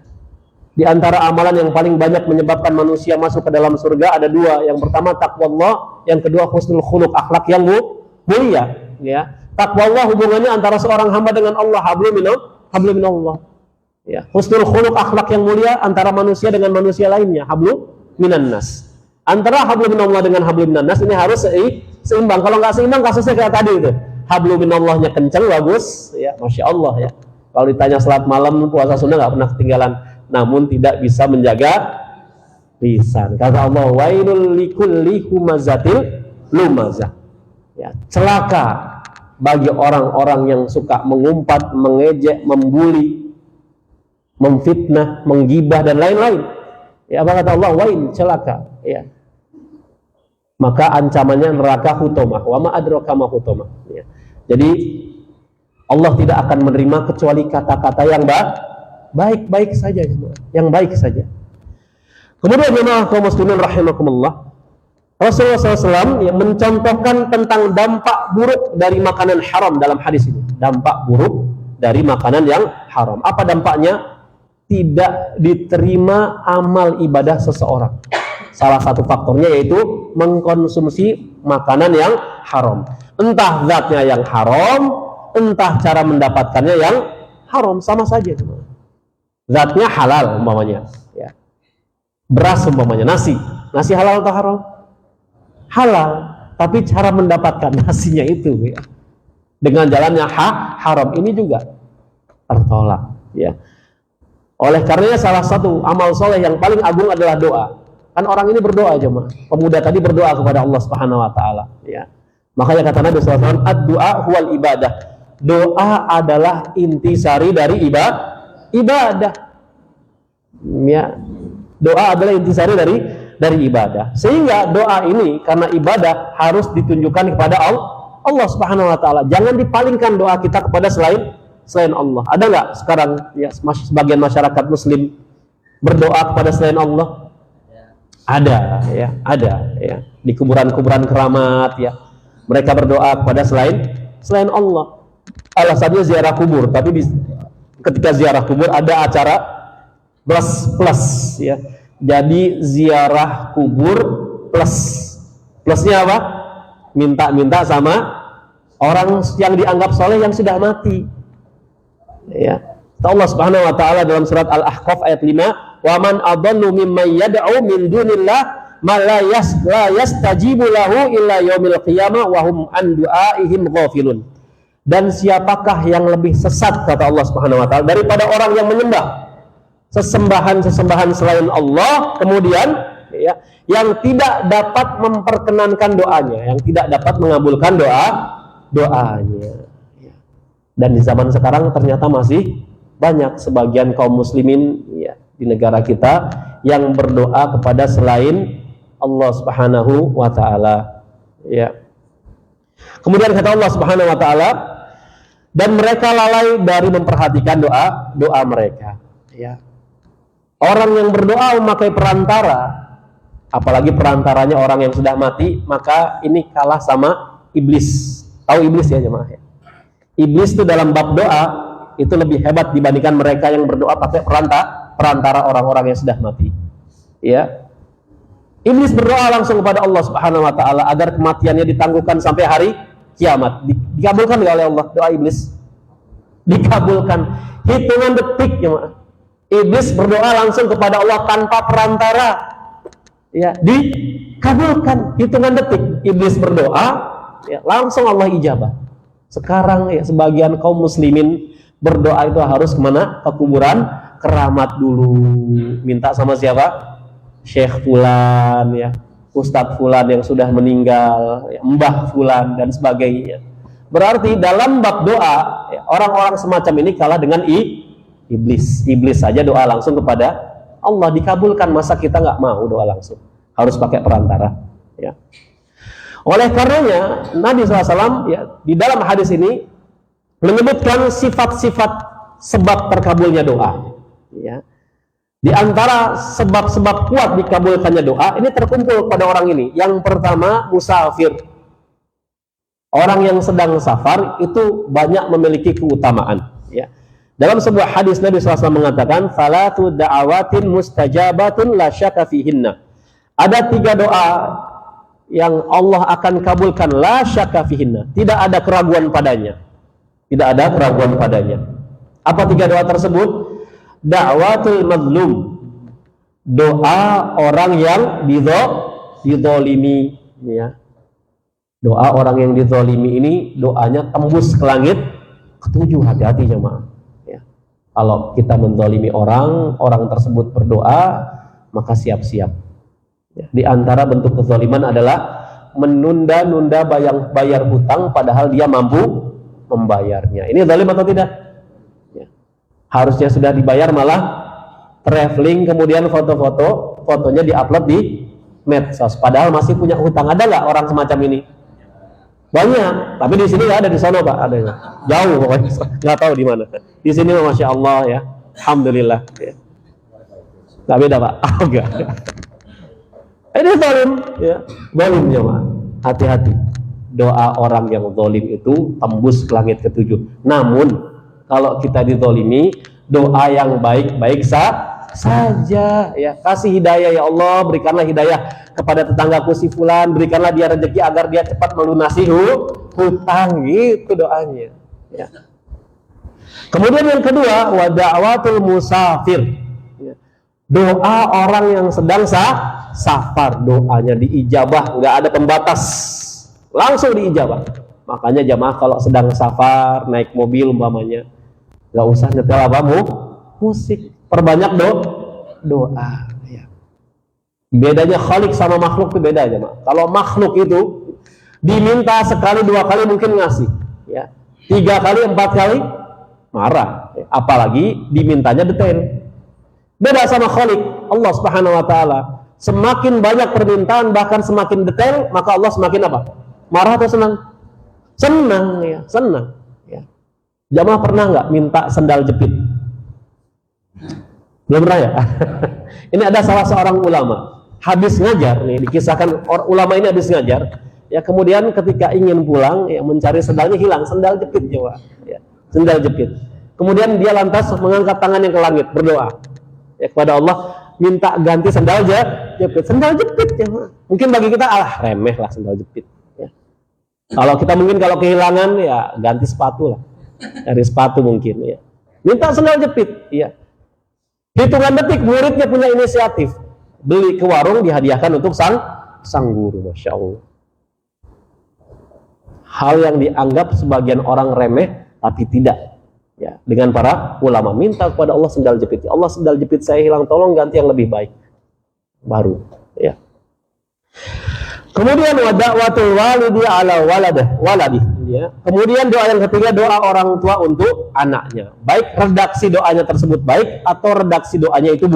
Di antara amalan yang paling banyak menyebabkan manusia masuk ke dalam surga ada 2. Yang pertama taqwallah, yang kedua husnul khuluq, akhlak yang mulia, ya. Taqwallah hubungannya antara seorang hamba dengan Allah, hablum minallah, ya. Husnul khuluq, akhlak yang mulia antara manusia dengan manusia lainnya, hablum minan nas. Antara hablum minallah dengan hablum minan nas ini harus seimbang. Kalau nggak seimbang, kasusnya kayak tadi itu, hablum minallahnya kencang, bagus, ya, masya Allah, ya. Kalau ditanya salat malam, puasa sunnah nggak pernah ketinggalan, namun tidak bisa menjaga lisan. Kata Allah, wailul likulli humazatil lumazah, ya, celaka bagi orang-orang yang suka mengumpat, mengejek, membuli, memfitnah, menggibah dan lain-lain. Ya, apa kata Allah? Wail, celaka, ya. maka ancamannya neraka hutomah. Wa ma adraka ma hutomah. Ya. Jadi Allah tidak akan menerima kecuali kata-kata yang baik-baik saja, yang baik saja. Kemudian jemaah kaum muslimin rahimakumullah, Rasulullah SAW yang mencontohkan tentang dampak buruk dari makanan haram dalam hadis ini. Dampak buruk dari makanan yang haram. Apa dampaknya? Tidak diterima amal ibadah seseorang. Salah satu faktornya yaitu mengkonsumsi makanan yang haram. Entah zatnya yang haram, entah cara mendapatkannya yang haram, sama saja. Zatnya halal umpamanya, ya. Beras umpamanya, nasi halal atau haram? Halal, tapi cara mendapatkan nasinya itu, ya, dengan jalannya haram, ini juga tertolak, ya. Oleh karenanya salah satu amal soleh yang paling agung adalah doa. Kan orang ini berdoa aja, pemuda tadi berdoa kepada Allah Subhanahu Wa Taala, ya. Makanya kata Nabi SAW, ad-du'a huwal ibadah. Doa adalah intisari dari ibadah. Ya, doa adalah intisari dari ibadah. Sehingga doa ini karena ibadah harus ditunjukkan kepada Allah Subhanahu Wa Taala. Jangan dipalingkan doa kita kepada selain Allah. Ada nggak sekarang ya sebagian masyarakat Muslim berdoa kepada selain Allah? Ada, ya, ada, ya. Di kuburan-kuburan keramat, ya, mereka berdoa kepada selain Allah. Alasannya ziarah kubur, tapi ketika ziarah kubur ada acara plus, ya. Jadi ziarah kubur plusnya apa? Minta sama orang yang dianggap soleh yang sudah mati. Ya. Allah Subhanahu Wa Taala dalam surat Al-Ahqaf ayat 5, wa man adallu mimman yad'u min dunillah ma la yastajibu lahu illa yaumil qiyamah wa hum an du'aihim ghafilun. Dan siapakah yang lebih sesat, kata Allah Subhanahu Wa Taala, daripada orang yang menyembah sesembahan selain Allah, kemudian, ya, yang tidak dapat memperkenankan doanya, yang tidak dapat mengabulkan doanya. Dan di zaman sekarang ternyata masih banyak sebagian kaum muslimin, ya, di negara kita yang berdoa kepada selain Allah Subhanahu Wa Taala, ya. Kemudian kata Allah Subhanahu Wa Taala, dan mereka lalai dari memperhatikan doa mereka, ya. Orang yang berdoa memakai perantara, apalagi perantaranya orang yang sudah mati, maka ini kalah sama iblis. Tahu iblis ya jemaah? Iblis itu dalam bab doa itu lebih hebat dibandingkan mereka yang berdoa pakai perantara orang-orang yang sudah mati. Ya. Iblis berdoa langsung kepada Allah Subhanahu Wa Taala agar kematiannya ditangguhkan sampai hari kiamat. Dikabulkan oleh Allah doa iblis? Dikabulkan. Hitungan detik, jemaah. Iblis berdoa langsung kepada Allah tanpa perantara, ya, dikabulkan. Hitungan detik iblis berdoa, ya, langsung Allah ijabah. Sekarang, ya, sebagian kaum muslimin berdoa itu harus kemana? Ke kuburan keramat dulu, minta sama siapa? Syekh Fulan, ya, Ustadz Fulan yang sudah meninggal, ya, Mbah Fulan dan sebagainya. Berarti dalam bab doa, ya, orang-orang semacam ini kalah dengan iblis saja doa langsung kepada Allah dikabulkan, masa kita nggak mau doa langsung, harus pakai perantara, ya. Oleh karenanya Nabi SAW, ya, di dalam hadis ini menyebutkan sifat-sifat sebab terkabulnya doa, ya. Di antara sebab-sebab kuat dikabulkannya doa ini terkumpul pada orang ini. Yang pertama, musafir. Orang yang sedang safar itu banyak memiliki keutamaan, ya. Dalam sebuah hadis Nabi SAW mengatakan, "Salatu da'awatin mustajabatun la syaka fihinna." Ada 3 doa yang Allah akan kabulkan, la syaka fihinna. Tidak ada keraguan padanya. Tidak ada keraguan padanya. Apa 3 doa tersebut? Da'watul mazlum. Doa orang yang dizolimi, ya. Doa orang yang dizolimi ini doanya tembus ke langit ke-7. Hati-hati jemaah. Kalau kita menzalimi orang tersebut berdoa, maka siap-siap. Di antara bentuk kezaliman adalah menunda-nunda bayar hutang padahal dia mampu membayarnya. Ini zalim atau tidak? Ya. Harusnya sudah dibayar malah traveling, kemudian fotonya diupload di medsos, padahal masih punya hutang. Ada nggak orang semacam ini? Banyak, tapi di sini nggak ada, di sana Pak adanya. Jauh pokoknya, nggak tahu di mana. Di sini Masya Allah ya, alhamdulillah. Ya. Nggak beda Pak, enggak. Ini zalim, ya, zalim jemaah. Hati-hati. Doa orang yang zalim itu tembus ke langit ketujuh. Namun kalau kita dizalimi, doa yang baik-baik saja, ya, kasih hidayah ya Allah, berikanlah hidayah kepada tetanggaku si fulan, berikanlah dia rezeki agar dia cepat melunasi hutang, gitu doanya, ya. Kemudian yang kedua, wa da'watul musafir, ya. Doa orang yang sedang safar, doanya diijabah, nggak ada pembatas, langsung diijabah. Makanya jamaah kalau sedang safar naik mobil umpamanya, nggak usah nyetel apa musik, perbanyak doa, ya. Bedanya khalik sama makhluk itu beda aja, Mak. Kalau makhluk itu diminta sekali, dua kali mungkin ngasih, ya. 3 kali, 4 kali marah, ya. Apalagi dimintanya detail. Beda sama khalik, Allah Subhanahu wa taala. Semakin banyak permintaan, bahkan semakin detail, maka Allah semakin apa? Marah atau senang? Senang, ya, senang, ya. Jamaah pernah nggak minta sendal jepit? Belum pernah ya? Ini ada salah seorang ulama habis ngajar nih, dikisahkan ulama ini habis ngajar, ya, kemudian ketika ingin pulang, ya, mencari sendalnya hilang, sendal jepit coba, ya, sendal jepit. Kemudian dia lantas mengangkat tangannya ke langit, berdoa, ya, kepada Allah, minta ganti sendal jepit, sendal jepit, ya. Mungkin bagi kita remeh lah sendal jepit, ya. Kalau kita mungkin kalau kehilangan, ya ganti sepatu lah, dari sepatu mungkin, ya. Minta sendal jepit, ya. Hitungan detik muridnya punya inisiatif, beli ke warung, dihadiahkan untuk sang guru. Masya Allah. Hal yang dianggap sebagian orang remeh, tapi tidak, ya, dengan para ulama, minta kepada Allah sendal jepit. Allah, sendal jepit saya hilang, tolong ganti yang lebih baik, baru, ya. Kemudian wa da'watul walidi ala waladi, ya. Kemudian doa yang ketiga, doa orang tua untuk anaknya. Baik redaksi doanya tersebut baik atau redaksi doanya itu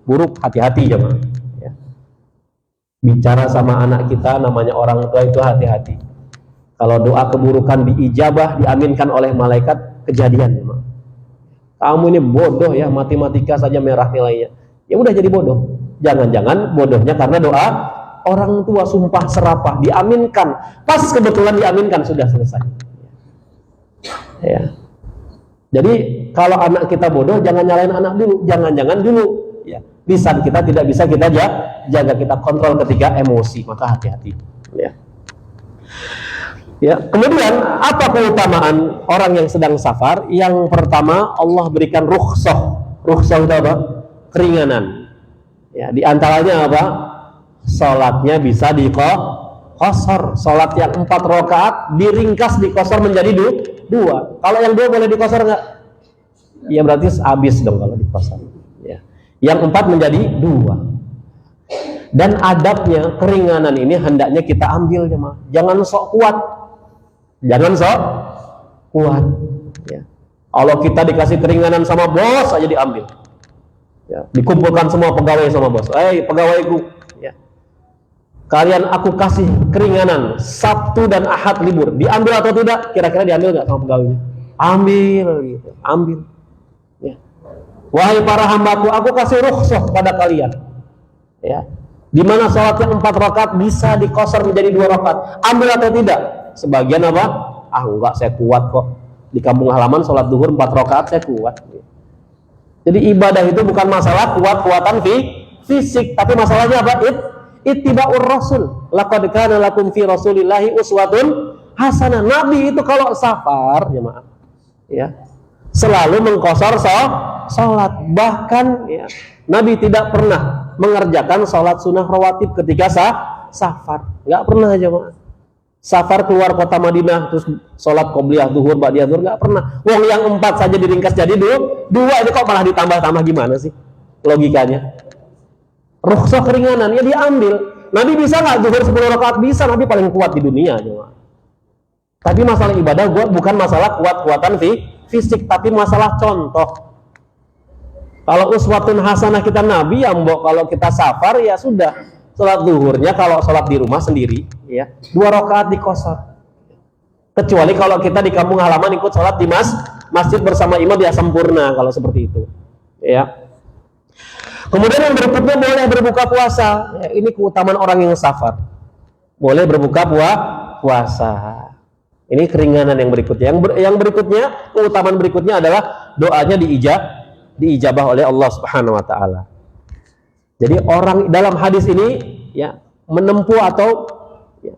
buruk, hati-hati jemaah, ya. Bicara sama anak kita namanya orang tua itu hati-hati. Kalau doa keburukan diijabah, diaminkan oleh malaikat, kejadian jemaah. Kamu ini bodoh ya, matematika saja merah nilainya. Ya udah jadi bodoh. Jangan-jangan bodohnya karena doa orang tua, sumpah serapah, diaminkan, pas kebetulan diaminkan, sudah selesai, ya. Jadi kalau anak kita bodoh, jangan nyalain anak dulu, jangan-jangan dulu, ya, lisan kita tidak bisa kita jaga, kita kontrol ketika emosi, maka hati-hati, ya. Ya, kemudian apa keutamaan orang yang sedang safar? Yang pertama, Allah berikan rukhsah itu apa? Keringanan, ya, diantaranya apa? Sholatnya bisa dikosor. Sholat yang 4 rakaat diringkas, dikosor menjadi 2. Kalau yang 2 boleh dikosor nggak? Ya berarti habis dong kalau dikosor, ya. Yang 4 menjadi 2. Dan adabnya keringanan ini hendaknya kita ambil jemaah. Jangan sok kuat, ya. Kalau kita dikasih keringanan sama bos aja diambil, ya. Dikumpulkan semua pegawai sama bos, pegawaiku, ya, kalian aku kasih keringanan Sabtu dan Ahad libur, diambil atau tidak? Kira-kira diambil nggak sama pegawainya? Ambil, gitu, ambil, ya. Wahai para hambaku, aku kasih rukhsah pada kalian, ya, di mana sholat yang 4 rakaat bisa dikosor menjadi 2 rakaat, ambil atau tidak? Sebagian apa? Enggak, saya kuat kok, di kampung halaman sholat duhur 4 rakaat saya kuat. Jadi ibadah itu bukan masalah kuat-kuatan fisik, tapi masalahnya apa? Ittiba'ur rasul. Laqad kana lakum fi rasulillahi uswatun hasanah. Nabi itu kalau safar, ya maaf, ya, selalu mengkosor salat. Bahkan, ya, Nabi tidak pernah mengerjakan salat sunnah rawatib ketika safar. Nggak pernah aja, maaf. Safar keluar kota Madinah terus salat qobliyah zuhur, ba'diyah zuhur, nggak pernah. Wong yang 4 saja diringkas jadi 2, itu kok malah ditambah-tambah, gimana sih logikanya? Rukhsah keringanan, ya diambil. Nabi bisa nggak zuhur 10 rakaat? Bisa, Nabi paling kuat di dunia, jemaah. Tapi masalah ibadah bukan masalah kuat-kuatan fisik, tapi masalah contoh. Kalau uswatun hasanah kita Nabi, ya mbok, kalau kita safar ya sudah, Sholat zuhurnya kalau sholat di rumah sendiri, ya 2 rakaat dikosor. Kecuali kalau kita di kampung halaman ikut sholat di masjid bersama imam, ya sempurna kalau seperti itu. Ya. Kemudian yang berikutnya boleh berbuka puasa. Ya, ini keutamaan orang yang safar. Boleh berbuka puasa. Ini keringanan yang berikutnya. Yang berikutnya, keutamaan berikutnya adalah doanya diijabah oleh Allah Subhanahu wa taala. Jadi orang dalam hadis ini ya menempuh atau ya,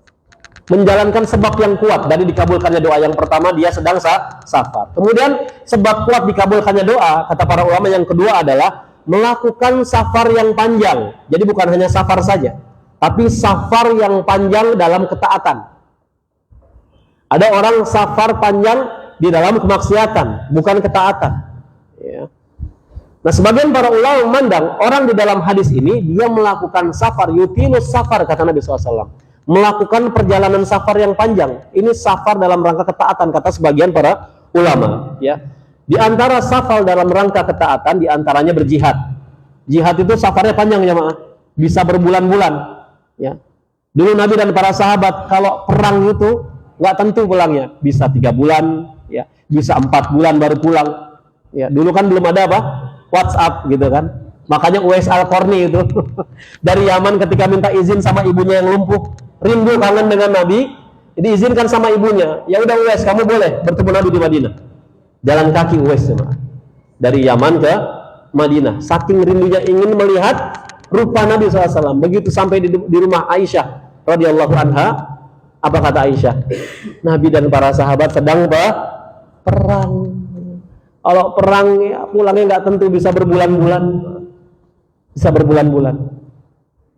menjalankan sebab yang kuat dari dikabulkannya doa. Yang pertama, dia sedang safar. Kemudian sebab kuat dikabulkannya doa, kata para ulama, yang kedua adalah melakukan safar yang panjang. Jadi bukan hanya safar saja, tapi safar yang panjang dalam ketaatan. Ada orang safar panjang di dalam kemaksiatan, bukan ketaatan. Ya. Nah, sebagian para ulama memandang orang di dalam hadis ini dia melakukan safar, yutilus safar, kata Nabi SAW, melakukan perjalanan safar yang panjang. Ini safar dalam rangka ketaatan, kata sebagian para ulama. Ya. Di antara safar dalam rangka ketaatan, di antaranya berjihad. Jihad itu safarnya panjang, jemaah, bisa berbulan-bulan. Ya. Dulu Nabi dan para sahabat kalau perang itu nggak tentu pulangnya, bisa 3 bulan, ya, bisa 4 bulan baru pulang. Ya, dulu kan belum ada apa? WhatsApp gitu kan. Makanya Uwais Al-Qarni itu dari Yaman ketika minta izin sama ibunya yang lumpuh, rindu kangen dengan Nabi, jadi izinkan sama ibunya. Ya udah Uwais, kamu boleh bertemu Nabi di Madinah. Jalan kaki Uwais dari Yaman ke Madinah. Saking rindunya ingin melihat rupa Nabi SAW. Begitu sampai di rumah Aisyah radhiyallahu anha, apa kata Aisyah? Nabi dan para sahabat sedang perang. Kalau perang ya, pulangnya nggak tentu, bisa berbulan-bulan. Bisa berbulan-bulan.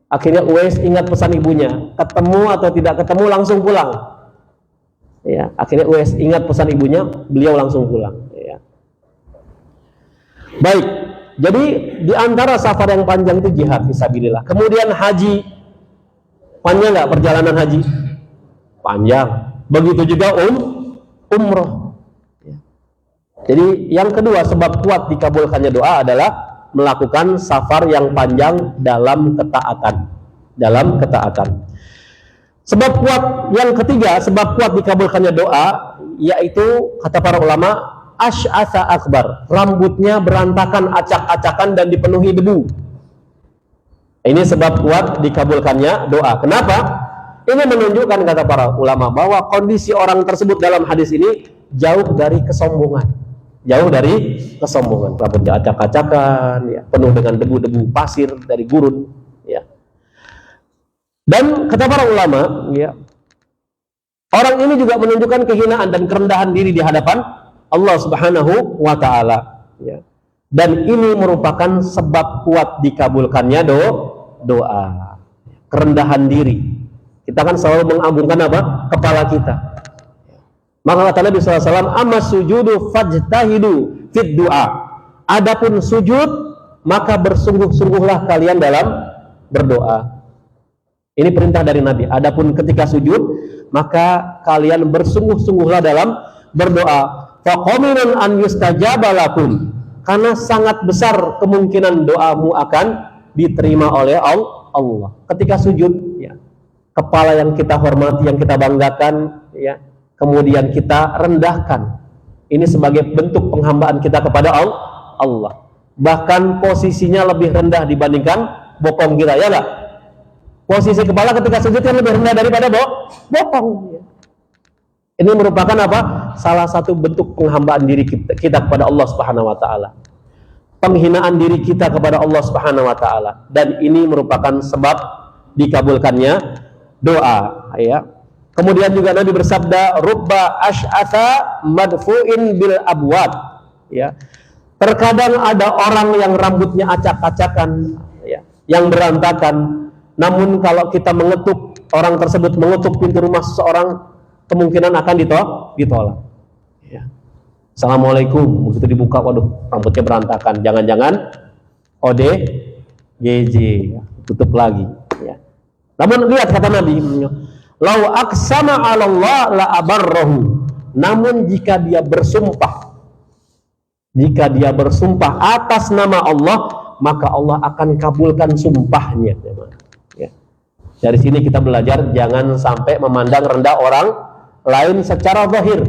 Akhirnya Uwais ingat pesan ibunya, ketemu atau tidak ketemu langsung pulang. Ya, akhirnya Uwais ingat pesan ibunya, beliau langsung pulang. Ya. Baik, jadi di antara safar yang panjang itu jihad fisabilillah. Kemudian haji, panjang nggak perjalanan haji? Panjang. Begitu juga umroh. Jadi yang kedua sebab kuat dikabulkannya doa adalah melakukan safar yang panjang dalam ketaatan. Dalam ketaatan. Sebab kuat yang ketiga, sebab kuat dikabulkannya doa, yaitu kata para ulama, asy'atsa akbar, rambutnya berantakan, acak-acakan dan dipenuhi debu. Ini sebab kuat dikabulkannya doa. Kenapa? Ini menunjukkan, kata para ulama, bahwa kondisi orang tersebut dalam hadis ini jauh dari kesombongan. Jauh dari kesombongan. Rambutnya acak-acakan, ya, penuh dengan debu-debu pasir dari gurun. Ya. Dan kata para ulama, ya, orang ini juga menunjukkan kehinaan dan kerendahan diri di hadapan Allah Subhanahu wa Ta'ala. Ya. Dan ini merupakan sebab kuat dikabulkannya doa. Kerendahan diri. Kita kan selalu mengagungkan apa? Kepala kita. Maka kata Nabi SAW, amma sujudu fajtahidu fid du'a. Adapun sujud, maka bersungguh-sungguhlah kalian dalam berdoa. Ini perintah dari Nabi. Adapun ketika sujud, maka kalian bersungguh-sungguhlah dalam berdoa. Faqaminun an yustajaba lakum. Karena sangat besar kemungkinan doamu akan diterima oleh Allah. Ketika sujud, ya, kepala yang kita hormati, yang kita banggakan, ya, kemudian kita rendahkan. Ini sebagai bentuk penghambaan kita kepada Allah. Bahkan posisinya lebih rendah dibandingkan bokong kita, ya enggak? Posisi kepala ketika sujud kan lebih rendah daripada bokong. Ini merupakan apa? Salah satu bentuk penghambaan diri kita kepada Allah Subhanahu wa Ta'ala. Penghinaan diri kita kepada Allah Subhanahu wa Ta'ala. Dan ini merupakan sebab dikabulkannya doa, ya. Kemudian juga Nabi bersabda, rubba asy'atha madfu'in bil abwab. Ya. Terkadang ada orang yang rambutnya acak-acakan, ya, yang berantakan. Namun kalau kita mengetuk, orang tersebut mengetuk pintu rumah seseorang, kemungkinan akan ditolak. Ya. Assalamualaikum, begitu dibuka, waduh, rambutnya berantakan. Jangan-jangan ODGJ, ya, tutup lagi. Ya. Namun lihat kata Nabi, lau aqsama 'ala Allah la abarrahu. Namun jika dia bersumpah atas nama Allah, maka Allah akan kabulkan sumpahnya. Ya. Dari sini kita belajar jangan sampai memandang rendah orang lain secara zahir.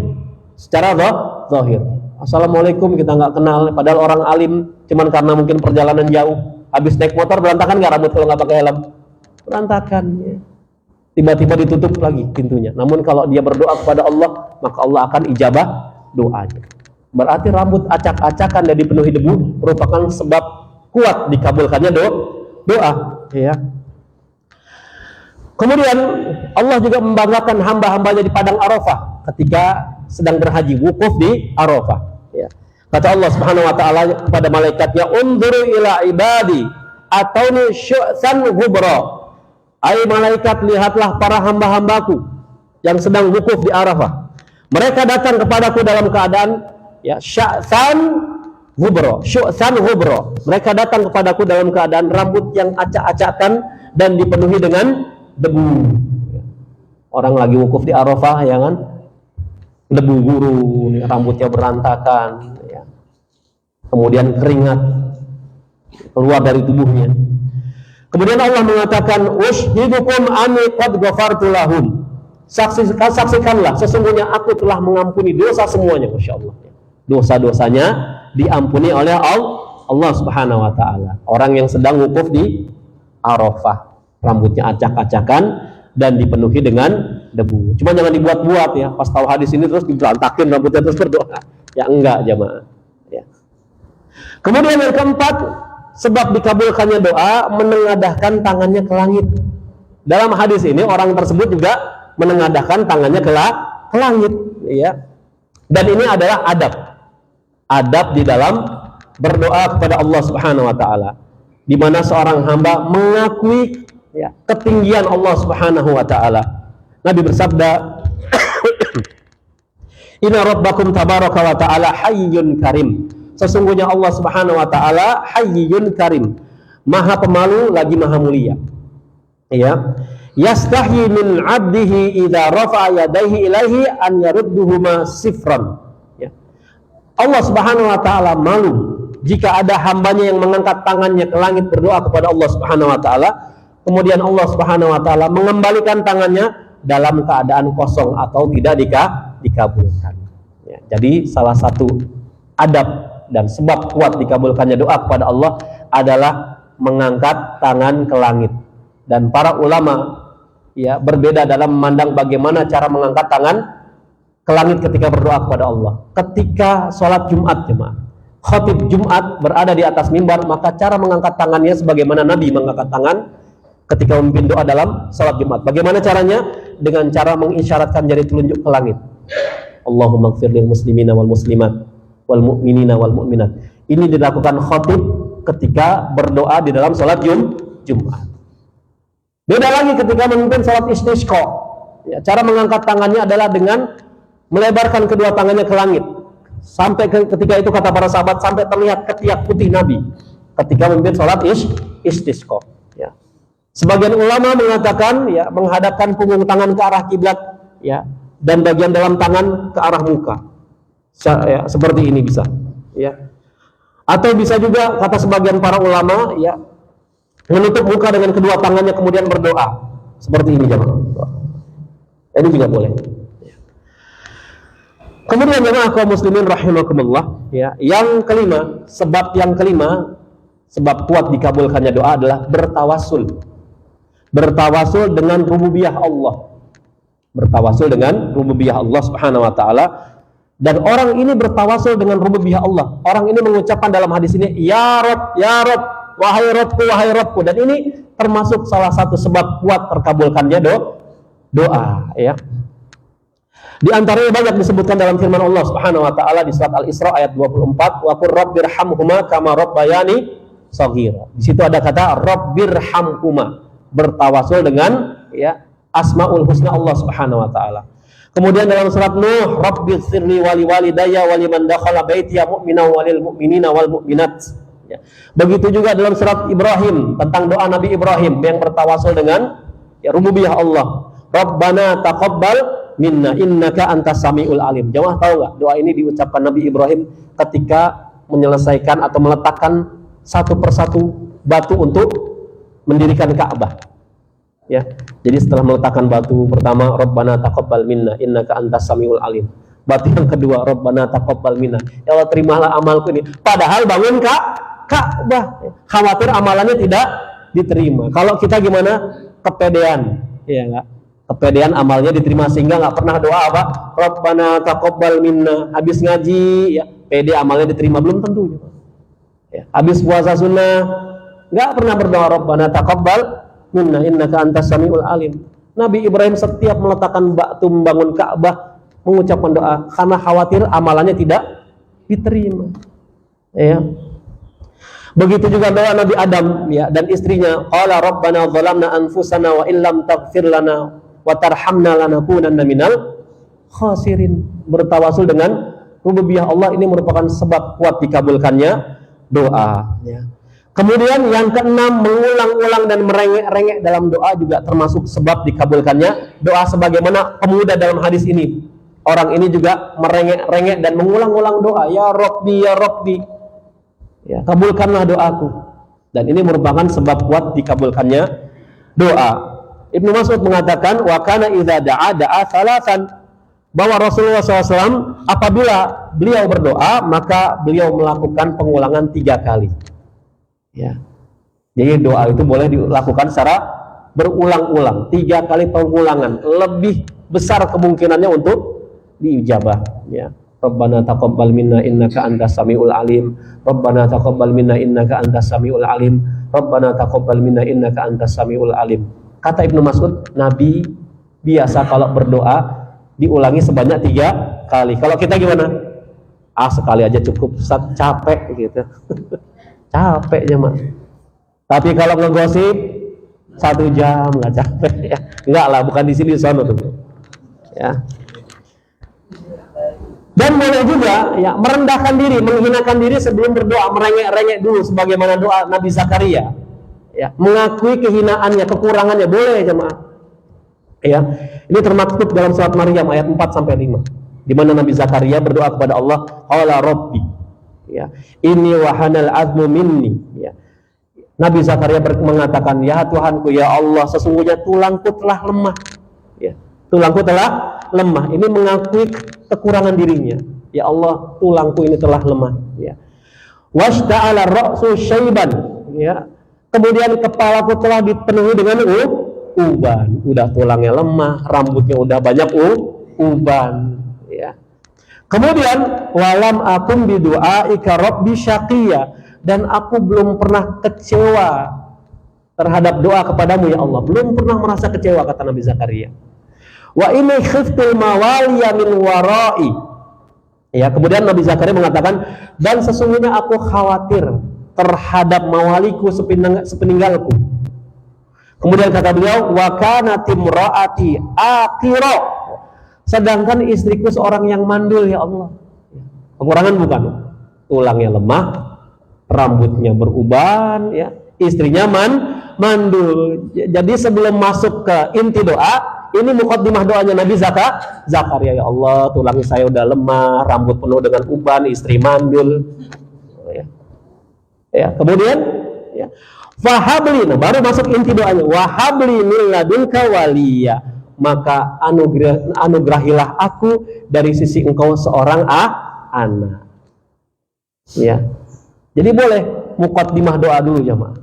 Zahir. Assalamualaikum, kita nggak kenal, padahal orang alim, cuman karena mungkin perjalanan jauh, habis naik motor berantakan nggak rambut kalau nggak pakai helm? Berantakan. Ya. Tiba-tiba ditutup lagi pintunya. Namun kalau dia berdoa kepada Allah, maka Allah akan ijabah doanya. Berarti rambut acak-acakan dan dipenuhi debu merupakan sebab kuat dikabulkannya doa. Ya. Kemudian Allah juga membanggakan hamba-hambanya di padang Arafah ketika sedang berhaji, wukuf di Arafah. Ya. Kata Allah Subhanahu Wa Taala kepada malaikatnya, "Unzuru ila ibadi atauni syu'san hubra." Hai malaikat, lihatlah para hamba-hambaku yang sedang wukuf di Arafah. Mereka datang kepadaku dalam keadaan ya sya'san hubra, syu'san hubra. Mereka datang kepadaku dalam keadaan rambut yang acak-acakan dan dipenuhi dengan debu. Orang lagi wukuf di Arafah, ya kan? Debu gurun, rambutnya berantakan, ya. Kemudian keringat keluar dari tubuhnya. Kemudian Allah mengatakan, "Ushhidukum anni qad ghafartu lahum." Saksikanlah, sesungguhnya aku telah mengampuni dosa semuanya, Masya Allah. Dosa-dosanya diampuni oleh Allah Subhanahu Wa Taala. Orang yang sedang wukuf di Arafah, rambutnya acak-acakan dan dipenuhi dengan debu. Cuma jangan dibuat-buat ya. Pas tahu hadis ini terus diberantakin rambutnya terus berdoa. Ya enggak, jamaah. Ya. Kemudian yang keempat, sebab dikabulkannya doa, menengadahkan tangannya ke langit. Dalam hadis ini orang tersebut juga menengadahkan tangannya ke langit, ya. Dan ini adalah adab di dalam berdoa kepada Allah Subhanahu Wa Taala, di mana seorang hamba mengakui ya, ketinggian Allah Subhanahu Wa Taala. Nabi bersabda, "Inna rabbakum tabaraka wa ta'ala hayyun karim." Sesungguhnya Allah Subhanahu Wa Taala hayyun karim, maha pemalu lagi maha mulia. Ya, yastahi min 'abdihi idza rafa'a yadayhi ilaihi an yarudduhuma sifran. Ya. Allah Subhanahu Wa Taala malu jika ada hambanya yang mengangkat tangannya ke langit berdoa kepada Allah Subhanahu Wa Taala, kemudian Allah Subhanahu Wa Taala mengembalikan tangannya dalam keadaan kosong atau tidak dikabulkan. Ya, jadi salah satu adab dan sebab kuat dikabulkannya doa kepada Allah adalah mengangkat tangan ke langit. Dan para ulama ya berbeda dalam memandang bagaimana cara mengangkat tangan ke langit ketika berdoa kepada Allah. Ketika sholat Jumat, jemaah, khatib Jumat berada di atas mimbar, maka cara mengangkat tangannya sebagaimana Nabi mengangkat tangan ketika memimpin doa dalam sholat Jumat. Bagaimana caranya? Dengan cara mengisyaratkan jari telunjuk ke langit. Allahumma ighfir lil muslimina wal muslimat wal mu'minina wal mu'minat. Ini dilakukan khatib ketika berdoa di dalam sholat Jumat. Beda lagi ketika memimpin sholat istisqa. Ya, cara mengangkat tangannya adalah dengan melebarkan kedua tangannya ke langit. Sampai ketika itu kata para sahabat sampai terlihat ketiak putih Nabi ketika memimpin sholat istisqa. Ya. Sebagian ulama mengatakan ya menghadapkan punggung tangan ke arah kiblat ya dan bagian dalam tangan ke arah muka. Ya, seperti ini bisa ya. Atau bisa juga kata sebagian para ulama ya menutup muka dengan kedua tangannya kemudian berdoa seperti ini jemaah. Ini juga boleh. Kemudian jemaah kaum muslimin rahimakumullah ya, yang kelima, sebab kuat dikabulkannya doa adalah bertawasul. Bertawasul dengan rububiyah Allah. Bertawasul dengan rububiyah Allah Subhanahu Wa Taala. Dan orang ini bertawasul dengan rububiyah Allah. Orang ini mengucapkan dalam hadis ini, ya Rabb, wahai Rabbku. Dan ini termasuk salah satu sebab kuat terkabulkannya doa. Ya. Di antaranya banyak disebutkan dalam firman Allah Subhanahu Wa Taala di surat Al-Isra ayat 24, wa qur rabbirhamhuma kama rabbayani shaghira. Di situ ada kata rabbirhamhuma, bertawasul dengan ya asmaul husna Allah Subhanahu Wa Taala. Kemudian dalam surat Nuh, Rabbighfirli wali walidayya waliman dakhala baitiya mu'minan walil mu'minina wal mu'minat. Ya. Begitu juga dalam surat Ibrahim tentang doa Nabi Ibrahim yang bertawasul dengan ya rububiyah Allah. Rabbana taqabbal minna innaka antas samiul alim. Jemaah tahu enggak doa ini diucapkan Nabi Ibrahim ketika menyelesaikan atau meletakkan satu persatu batu untuk mendirikan Ka'bah. Ya. Jadi setelah meletakkan batu pertama, Rabbana taqabbal minna innaka antas samiul alim. Batu yang kedua, Rabbana taqabbal minna. Ya Allah, terimalah amalku ini. Padahal bangun Ka'bah. Khawatir amalannya tidak diterima. Kalau kita gimana? Kepedean. Ya enggak? Kepedean amalnya diterima sehingga nggak pernah doa apa? Rabbana taqabbal minna. Habis ngaji ya, pede amalnya diterima, belum tentu. Ya. Habis puasa sunnah nggak pernah berdoa Rabbana taqabbal minna innaka antas samiul alim. Nabi Ibrahim setiap meletakkan batu membangun Ka'bah mengucapkan doa karena khawatir amalannya tidak diterima. Ya. Begitu juga doa Nabi Adam ya dan istrinya, qala rabbana zalamna anfusana wa illam taghfir lana wa tarhamna lanakunanna minal khasirin. Bertawasul dengan rububiyah Allah, ini merupakan sebab kuat dikabulkannya doa ya. Kemudian yang keenam, mengulang-ulang dan merengek-rengek dalam doa juga termasuk sebab dikabulkannya doa, sebagaimana pemuda dalam hadis ini. Orang ini juga merengek-rengek dan mengulang-ulang doa, ya Rabbi ya Rabbi, ya kabulkanlah doaku. Dan ini merupakan sebab kuat dikabulkannya doa. Ibnu Mas'ud mengatakan, wa kana idza da'a thalathan, bahwa Rasulullah SAW apabila beliau berdoa maka beliau melakukan pengulangan 3 kali. Ya. Jadi doa itu boleh dilakukan secara berulang-ulang, 3 kali pengulangan, lebih besar kemungkinannya untuk diijabah. Ya. Rabbana taqabbal minna innaka antas samiul alim. Rabbana taqabbal minna innaka antas samiul alim. Rabbana taqabbal minna innaka antas samiul alim. Kata Ibnu Mas'ud, Nabi biasa kalau berdoa diulangi sebanyak 3 kali. Kalau kita gimana? Sekali aja cukup, capek gitu. Capek jemaah. Tapi kalau ngegosip 1 jam nggak capek ya. Enggak lah, bukan di sini, sono tuh. Ya. Dan boleh juga ya merendahkan diri, menghinakan diri sebelum berdoa, merengek-rengek dulu sebagaimana doa Nabi Zakaria. Ya, mengakui kehinaannya, kekurangannya, boleh jemaah. Ya. Ini termaktub dalam surat Maryam ayat 4 sampai 5. Di mana Nabi Zakaria berdoa kepada Allah, qala rabbi ya inni wahanal azmu minni ya. Nabi Zakaria mengatakan, ya Tuhanku, ya Allah, sesungguhnya tulangku telah lemah ya. Tulangku telah lemah. Ini mengakui kekurangan dirinya. Ya Allah, tulangku ini telah lemah ya. Washta'ala ra'su syaiban ya. Kemudian kepalaku telah dipenuhi dengan uban. Udah tulangnya lemah, rambutnya udah banyak uban ya. Kemudian walam akum bidu'aika rabbi syaqiyya, dan aku belum pernah kecewa terhadap doa kepadamu ya Allah, belum pernah merasa kecewa, kata Nabi Zakaria. Wa inni khiftul mawaliya min warai ya. Kemudian Nabi Zakaria mengatakan, dan sesungguhnya aku khawatir terhadap mawaliku sepeninggalku. Kemudian kata beliau, wa kanat imraati aqira, sedangkan istriku seorang yang mandul ya Allah. Kekurangan bukan? Tulangnya lemah, rambutnya beruban ya, istrinya mandul. Jadi sebelum masuk ke inti doa, ini muqaddimah doanya Nabi Zakaria, ya Allah, tulang saya udah lemah, rambut penuh dengan uban, istri mandul ya. Kemudian ya, fahabli, nah baru masuk inti doanya, wahabli min ladunka waliya, maka anugerahilah aku dari sisi engkau seorang anak ya. Jadi boleh muqaddimah doa dulu jemaah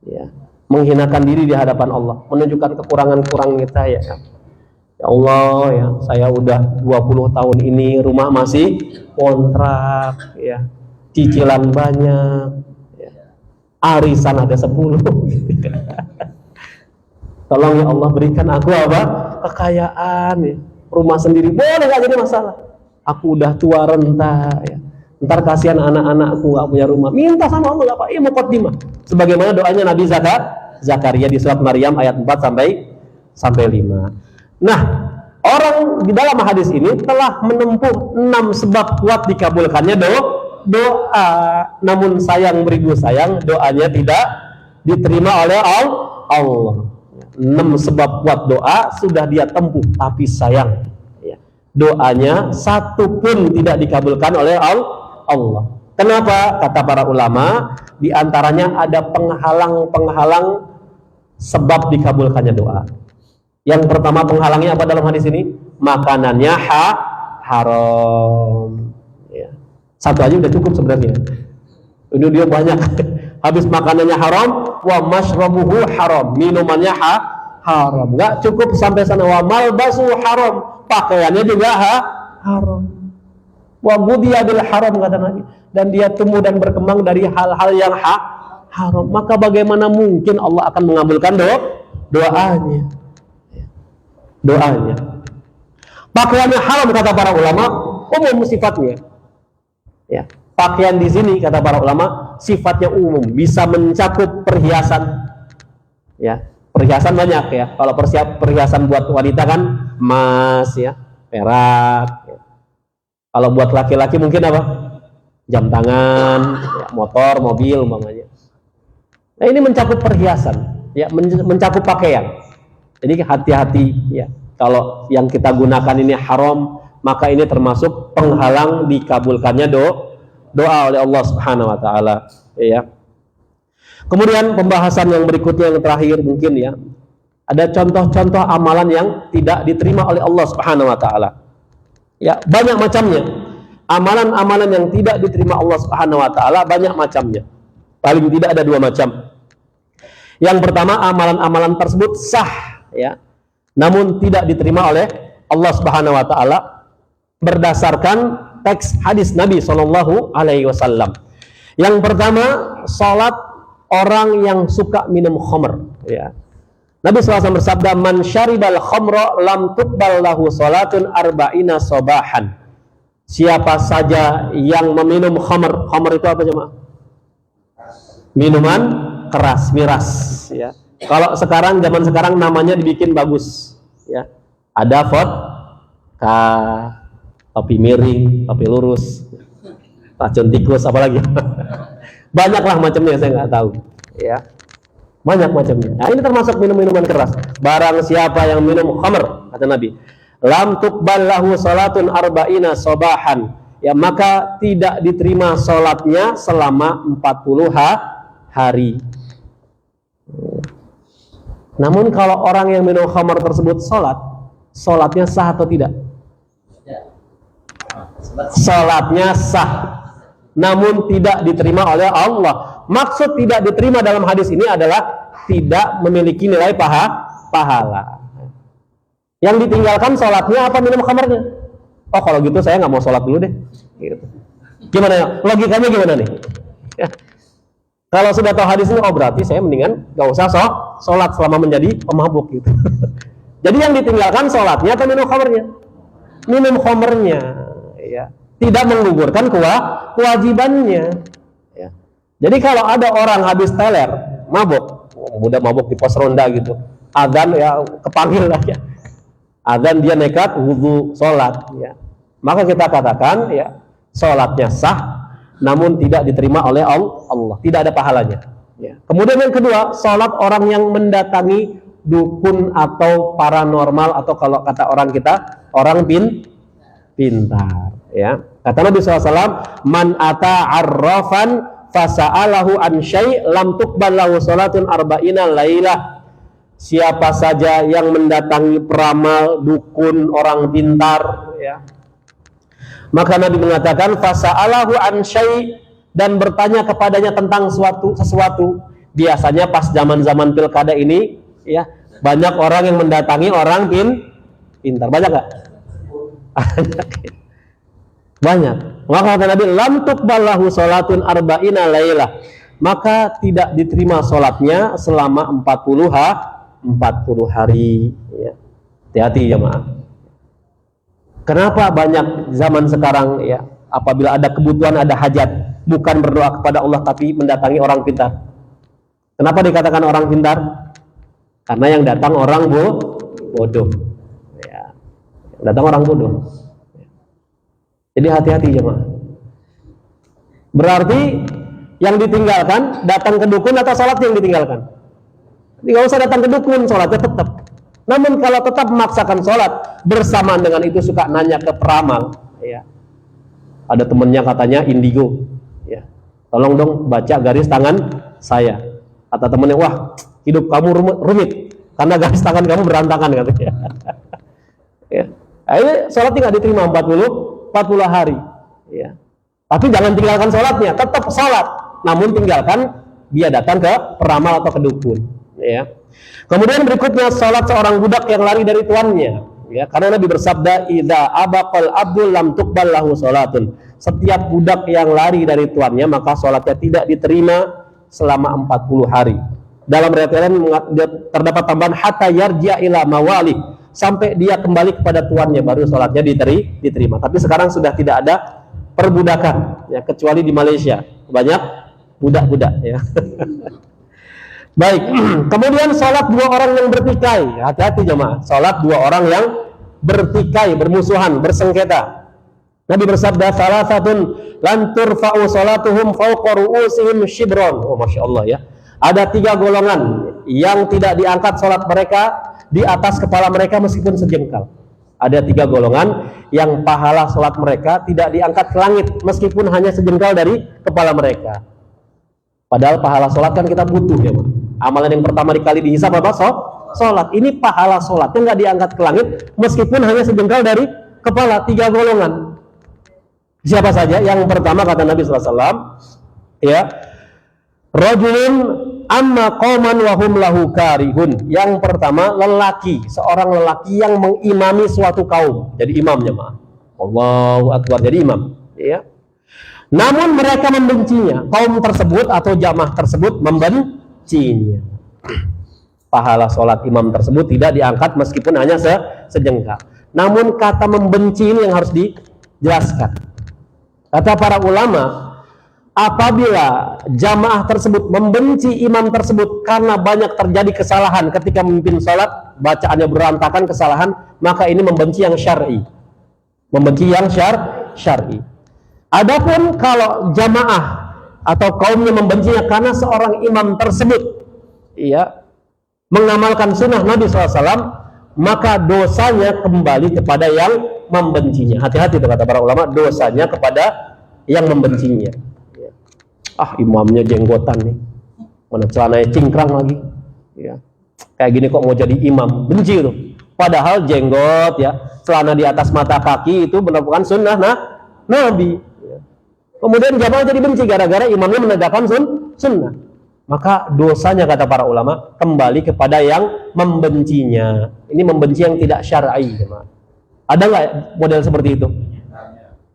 ya, menghinakan diri di hadapan Allah, menunjukkan kekurangan-kekurangan kita ya. Ya Allah ya, saya udah 20 tahun ini rumah masih kontrak ya, cicilan banyak ya, arisan ada 10 tolong ya Allah, berikan aku apa? Kekayaan ya, rumah sendiri boleh, gak jadi masalah. Aku udah tua renta ya, ntar kasihan anak-anakku gak punya rumah, minta sama Allah apa? Iya, muqaddimah sebagaimana doanya Nabi Zakaria di surat Maryam ayat 4 sampai 5. Nah, orang di dalam hadis ini telah menempuh 6 sebab kuat dikabulkannya doa. Namun sayang beribu sayang, doanya tidak diterima oleh Allah. 6 sebab kuat doa sudah dia tempuh, tapi sayang ya, doanya satu pun tidak dikabulkan oleh Allah. Kenapa? Kata para ulama, di antaranya ada penghalang-penghalang sebab dikabulkannya doa. Yang pertama penghalangnya apa dalam hadis ini? Makanannya haram. Ya. Satu aja udah cukup sebenarnya. Ini dia banyak. Habis makanannya haram, wa mashrabuhu haram, minumannya haram. Nggak cukup sampai sana, wa malbasu haram, pakaiannya juga haram. Wa gudiya bil haram, kata Nabi. Dan dia tumbuh dan berkembang dari hal-hal yang haram. Maka bagaimana mungkin Allah akan mengabulkan doanya? Doanya. Pakaiannya haram, kata para ulama, umum sifatnya. Ya. Pakaian di sini, kata para ulama, sifatnya umum, bisa mencakup perhiasan. Ya, perhiasan banyak ya. Kalau perhiasan buat wanita kan emas ya, perak. Ya. Kalau buat laki-laki mungkin apa? Jam tangan, ya, motor, mobil umpamanya. Nah, ini mencakup perhiasan, ya, mencakup pakaian. Jadi hati-hati ya. Kalau yang kita gunakan ini haram, maka ini termasuk penghalang dikabulkannya doa oleh Allah Subhanahu wa taala, ya. Kemudian pembahasan yang berikutnya yang terakhir mungkin ya. Ada contoh-contoh amalan yang tidak diterima oleh Allah Subhanahu wa taala. Ya, banyak macamnya. Amalan-amalan yang tidak diterima Allah Subhanahu wa taala banyak macamnya. Paling tidak ada 2 macam. Yang pertama, amalan-amalan tersebut sah ya. Namun tidak diterima oleh Allah Subhanahu wa taala berdasarkan teks hadis Nabi Shallallahu Alaihi Wasallam. Yang pertama, salat orang yang suka minum khamr. Ya. Nabi SAW bersabda, "Man syaribal khamra lam tuqbal lahu salatun arba'ina sobahan." Siapa saja yang meminum khamr, khamr itu apa jemaah? Minuman keras, miras. Ya. Kalau sekarang, zaman sekarang namanya dibikin bagus. Ya. Ada vodka, topi miring, topi lurus, racun tikus, apalagi banyaklah macamnya, saya nggak tahu ya, banyak macamnya. Nah, ini termasuk minum-minuman keras. Barang siapa yang minum khamr, kata Nabi, lam tuqbal lahu salatun arba'ina sobahan, ya, maka tidak diterima salatnya selama 40 hari. Namun kalau orang yang minum khamr tersebut salatnya sah atau tidak? Salatnya sah, namun tidak diterima oleh Allah. Maksud tidak diterima dalam hadis ini adalah tidak memiliki nilai pahala. Yang ditinggalkan salatnya apa? Minum khamrnya. Oh, kalau gitu saya nggak mau salat dulu deh. Gitu. Gimana ya? Logikanya gimana nih? Ya. Kalau sudah tahu hadis ini, oh berarti saya mendingan nggak usah salat selama menjadi pemabuk gitu. Jadi yang ditinggalkan salatnya atau minum khamrnya? Minum khamrnya. Ya, tidak menggugurkan kewajibannya. Ya. Jadi kalau ada orang habis teler, mabuk, mudah mabuk di pos ronda gitu, adzan ya kepanggil lah ya, adzan dia nekat wudu sholat, ya, maka kita katakan ya sholatnya sah, namun tidak diterima oleh Allah, tidak ada pahalanya. Ya. Kemudian yang kedua, sholat orang yang mendatangi dukun atau paranormal, atau kalau kata orang kita, orang pintar. Ya, kata Nabi SAW, man ata arrafan fasa'alahu an syai' lam tuqbal lahu salatun arba'ina lailah. Siapa saja yang mendatangi peramal, dukun, orang pintar, ya, maka Nabi mengatakan fasa'alahu an syai', dan bertanya kepadanya tentang sesuatu. Biasanya pas zaman-zaman pilkada ini, ya, banyak orang yang mendatangi orang pintar. Banyak nggak? Banyak. Maka kata Nabi, lam tuqbal lahu salatun arba'ina lailah, maka tidak diterima salatnya selama 40 hari. Ya. Hati-hati jemaah. Kenapa banyak zaman sekarang ya, apabila ada kebutuhan, ada hajat, bukan berdoa kepada Allah tapi mendatangi orang pintar. Kenapa dikatakan orang pintar? Karena yang datang orang bodoh. Ya. Yang datang orang bodoh. Jadi hati-hati jemaah. Berarti yang ditinggalkan datang ke dukun atau salatnya yang ditinggalkan? Tidak usah datang ke dukun, salatnya tetap. Namun kalau tetap memaksakan salat, bersamaan dengan itu suka nanya ke peramal, ya. Ada temennya katanya indigo, ya. Tolong dong baca garis tangan saya. Kata temennya, wah hidup kamu rumit karena garis tangan kamu berantakan katanya. Ya. Akhirnya sholat nggak diterima 40 hari. Ya. Tapi jangan tinggalkan sholatnya, tetap sholat. Namun tinggalkan dia datang ke peramal atau ke dukun. Ya. Kemudian berikutnya sholat seorang budak yang lari dari tuannya. Ya, karena Nabi bersabda, "Idza abaqal abdul lam tuqbal lahu sholatun." Setiap budak yang lari dari tuannya maka sholatnya tidak diterima selama 40 hari. Dalam riwayat lain terdapat tambahan hatta yarji'a ila mawali, sampai dia kembali kepada tuannya baru sholatnya diterima. Tapi sekarang sudah tidak ada perbudakan, ya, kecuali di Malaysia banyak budak-budak. Ya. Baik, kemudian sholat dua orang yang bertikai. Hati-hati jemaah, sholat dua orang yang bertikai, bermusuhan, bersengketa. Nabi bersabda, "Salasatun lan turfa'u sholatuhum fawqa ru'usihim shibron." Oh, Masya Allah ya. Ada 3 golongan yang tidak diangkat sholat mereka di atas kepala mereka meskipun sejengkal. Ada 3 golongan yang pahala sholat mereka tidak diangkat ke langit meskipun hanya sejengkal dari kepala mereka. Padahal pahala sholat kan kita butuh ya, Pak. Amalan yang pertama dikali dihisab apa? Sholat. Ini pahala sholatnya nggak diangkat ke langit meskipun hanya sejengkal dari kepala. 3 golongan. Siapa saja? Yang pertama kata Nabi SAW, ya, rajulun amma qauman wa hum lahu karihun. Yang pertama lelaki, seorang lelaki yang mengimami suatu kaum. Jadi imamnya, Pak. Allahu Akbar, jadi imam, ya. Namun mereka membencinya, kaum tersebut atau jamaah tersebut membencinya. Pahala sholat imam tersebut tidak diangkat meskipun hanya sejengkal. Namun kata membenci ini yang harus dijelaskan. Kata para ulama, apabila jamaah tersebut membenci imam tersebut karena banyak terjadi kesalahan ketika memimpin sholat, bacaannya berantakan, kesalahan, maka ini membenci yang syar'i. Membenci yang syar'i. Adapun kalau jamaah atau kaumnya membencinya karena seorang imam tersebut, ya, mengamalkan sunnah Nabi SAW, maka dosanya kembali kepada yang membencinya. Hati-hati kata para ulama, dosanya kepada yang membencinya. Ya. Ah, imamnya jenggotan nih, mana celananya cingkrang lagi, ya. Kayak gini kok mau jadi imam, benci tuh. Padahal jenggot, ya, celana di atas mata kaki itu merupakan sunnah Nabi. Kemudian jamaah jadi benci gara-gara imamnya menegakkan sunnah. Maka dosanya kata para ulama kembali kepada yang membencinya. Ini membenci yang tidak syar'i. Ada nggak model seperti itu?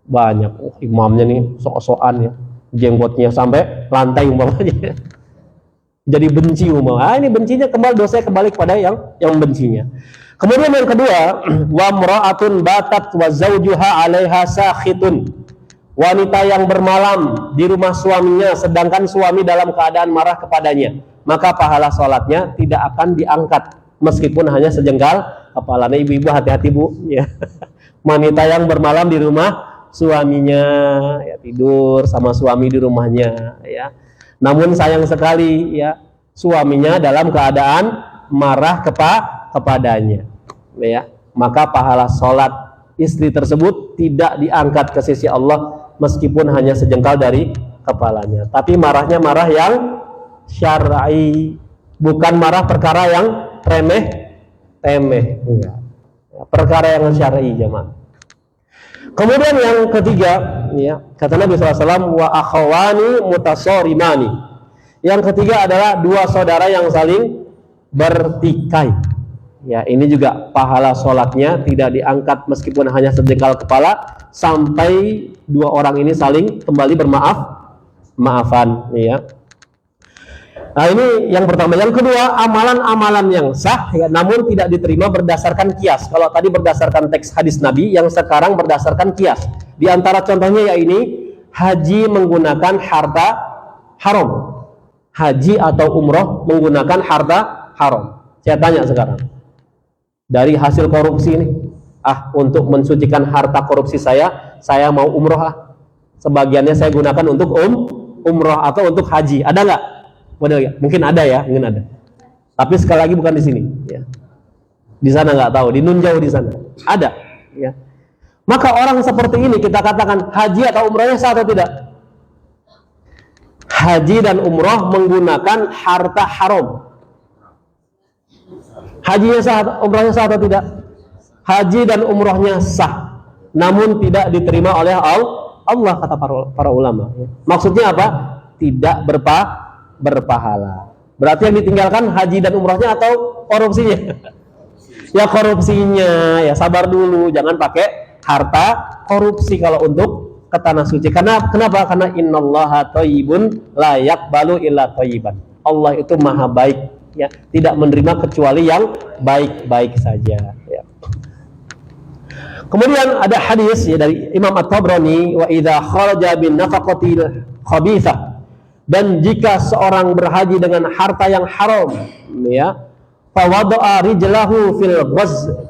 Banyak. Imamnya nih sok-sokan ya, jenggotnya sampai lantai umpamanya. Jadi benci umpamanya. Ini bencinya dosanya kembali kepada yang membencinya. Kemudian yang kedua, wa mra'atun batat wa zawjuha 'alaiha sakhitun. Wanita yang bermalam di rumah suaminya sedangkan suami dalam keadaan marah kepadanya, maka pahala sholatnya tidak akan diangkat meskipun hanya sejengkal kepala. Nah, ibu-ibu hati-hati, Bu, ya. Wanita yang bermalam di rumah suaminya, ya, tidur sama suami di rumahnya, ya. Namun sayang sekali, ya, suaminya dalam keadaan marah kepadanya, ya. Maka pahala sholat istri tersebut tidak diangkat ke sisi Allah meskipun hanya sejengkal dari kepalanya. Tapi marahnya marah yang syar'i, bukan marah perkara yang remeh-temeh, enggak. Perkara yang syar'i, jemaah. Kemudian yang ketiga, ya, kata Nabi SAW, wa akhawani mutasorimani. Yang ketiga adalah 2 saudara yang saling bertikai. Ya, ini juga pahala sholatnya tidak diangkat meskipun hanya sejengkal kepala sampai 2 orang ini saling kembali bermaafan, ya. Nah, ini yang pertama. Yang kedua, amalan-amalan yang sah, ya, namun tidak diterima berdasarkan kias. Kalau tadi berdasarkan teks hadis Nabi, yang sekarang berdasarkan kias. Di antara contohnya ya ini, haji menggunakan harta haram. Haji atau umroh menggunakan harta haram. Saya tanya sekarang, dari hasil korupsi ini, untuk mensucikan harta korupsi saya mau umroh, sebagiannya saya gunakan untuk umroh atau untuk haji. Ada nggak model ya? Mungkin ada ya, mungkin ada. Tapi sekali lagi bukan di sini, ya. Di sana nggak tahu, di nun jauh di sana ada, ya. Maka orang seperti ini kita katakan haji atau umrohnya sah atau tidak? Haji dan umroh menggunakan harta haram. Hajinya sah, umrahnya sah atau tidak? Haji dan umrahnya sah, namun tidak diterima oleh Allah, kata para ulama. Maksudnya apa? Tidak berpahala. Berarti yang ditinggalkan haji dan umrahnya atau korupsinya? Ya korupsinya, ya sabar dulu, jangan pakai harta korupsi kalau untuk ke tanah suci. Kenapa? Karena innallaha thayyibun la yaqbalu illa thayyiban. Allah itu maha baik, ya, tidak menerima kecuali yang baik-baik saja, ya. Kemudian ada hadis, ya, dari Imam At-Tabrani, wa idza kharaja bin nafaqatil khabithah, dan jika seorang berhaji dengan harta yang haram, ya, fawada'a rijlahu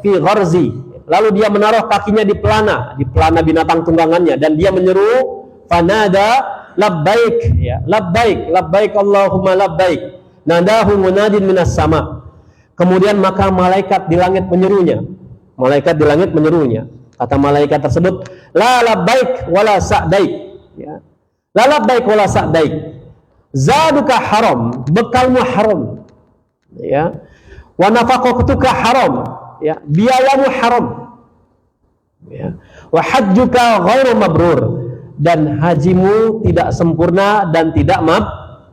fi gharzi, lalu dia menaruh kakinya di pelana binatang tunggangannya, dan dia menyeru fanada labbaik, ya, labbaik Allahumma labbaik, nadahu munadin minas sama, kemudian maka malaikat di langit menyerunya, kata malaikat tersebut, la labbaik wala sa'daik, ya, la labbaik wala sa'daik, zaduka haram, bekalmu haram, ya, wa nafaqatuka haram, ya, biayamu haram, ya, wa hajjuka ghairu mabrur, dan hajimu tidak sempurna dan tidak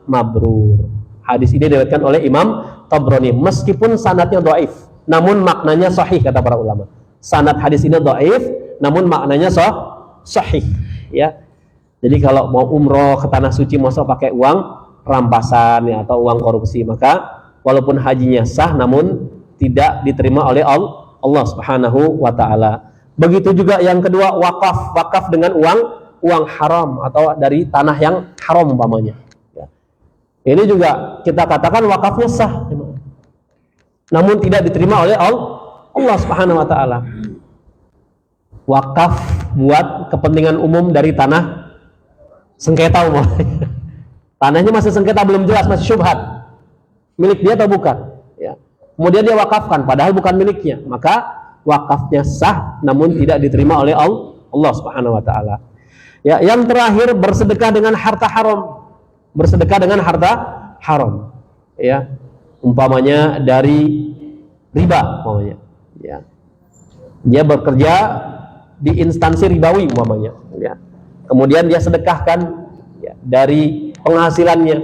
mabrur. Hadis ini diriwayatkan oleh Imam Tabrani, meskipun sanadnya dhaif, namun maknanya sahih, kata para ulama. Sanad hadis ini dhaif, namun maknanya sahih, ya. Jadi kalau mau umroh ke tanah suci masa pakai uang rampasan, ya, atau uang korupsi, maka walaupun hajinya sah namun tidak diterima oleh Allah Subhanahu wa taala. Begitu juga yang kedua, wakaf dengan uang haram atau dari tanah yang haram umpamanya, ya. Ini juga kita katakan wakafnya sah, namun tidak diterima oleh Allah Subhanahu wa taala. Wakaf buat kepentingan umum dari tanah sengketa umpamanya. Tanahnya masih sengketa, belum jelas, masih syubhat, milik dia atau bukan, ya. Kemudian dia wakafkan padahal bukan miliknya, maka wakafnya sah namun tidak diterima oleh Allah Subhanahu wa taala. Ya, yang terakhir, bersedekah dengan harta haram. Ya. Umpamanya dari riba umpamanya, ya. Dia bekerja di instansi ribawi umpamanya, ya. Kemudian dia sedekahkan, ya, dari penghasilannya,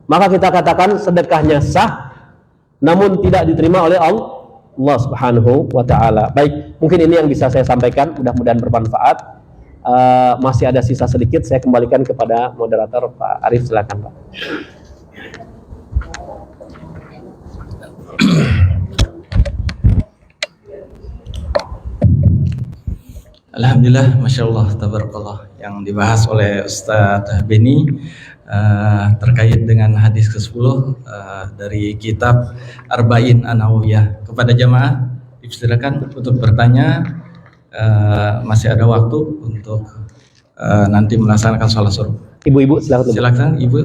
maka kita katakan sedekahnya sah namun tidak diterima oleh Allah Subhanahu wa taala. Baik, mungkin ini yang bisa saya sampaikan, mudah-mudahan bermanfaat. Masih ada sisa sedikit, saya kembalikan kepada moderator Pak Arif, silakan Pak. Alhamdulillah, Masya Allah, tabarakallah. Yang dibahas oleh Ustadz Beni terkait dengan hadis ke-10 dari kitab Arba'in An-Nawawiyah. Kepada jamaah dipersilakan untuk bertanya, masih ada waktu untuk nanti melaksanakan sholat subuh. Ibu-ibu silakan. Silakan Ibu.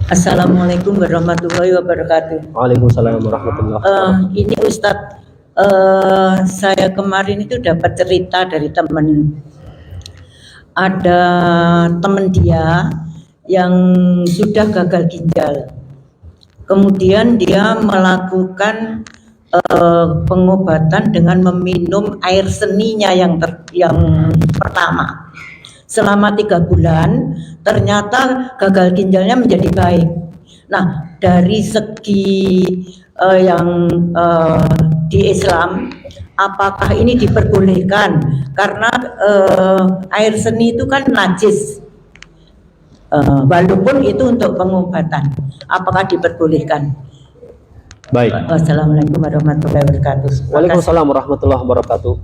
Assalamualaikum warahmatullahi wabarakatuh. Waalaikumsalam warahmatullahi wabarakatuh. Ini Ustadz, saya kemarin itu dapat cerita dari teman. Ada teman dia yang sudah gagal ginjal. Kemudian dia melakukan pengobatan dengan meminum air seninya yang pertama. Selama 3 bulan, ternyata gagal ginjalnya menjadi baik. Nah, dari segi yang di Islam, apakah ini diperbolehkan? Karena air seni itu kan najis, walaupun itu untuk pengobatan, apakah diperbolehkan? Baik. Wassalamualaikum warahmatullahi wabarakatuh. Waalaikumsalam warahmatullahi wabarakatuh.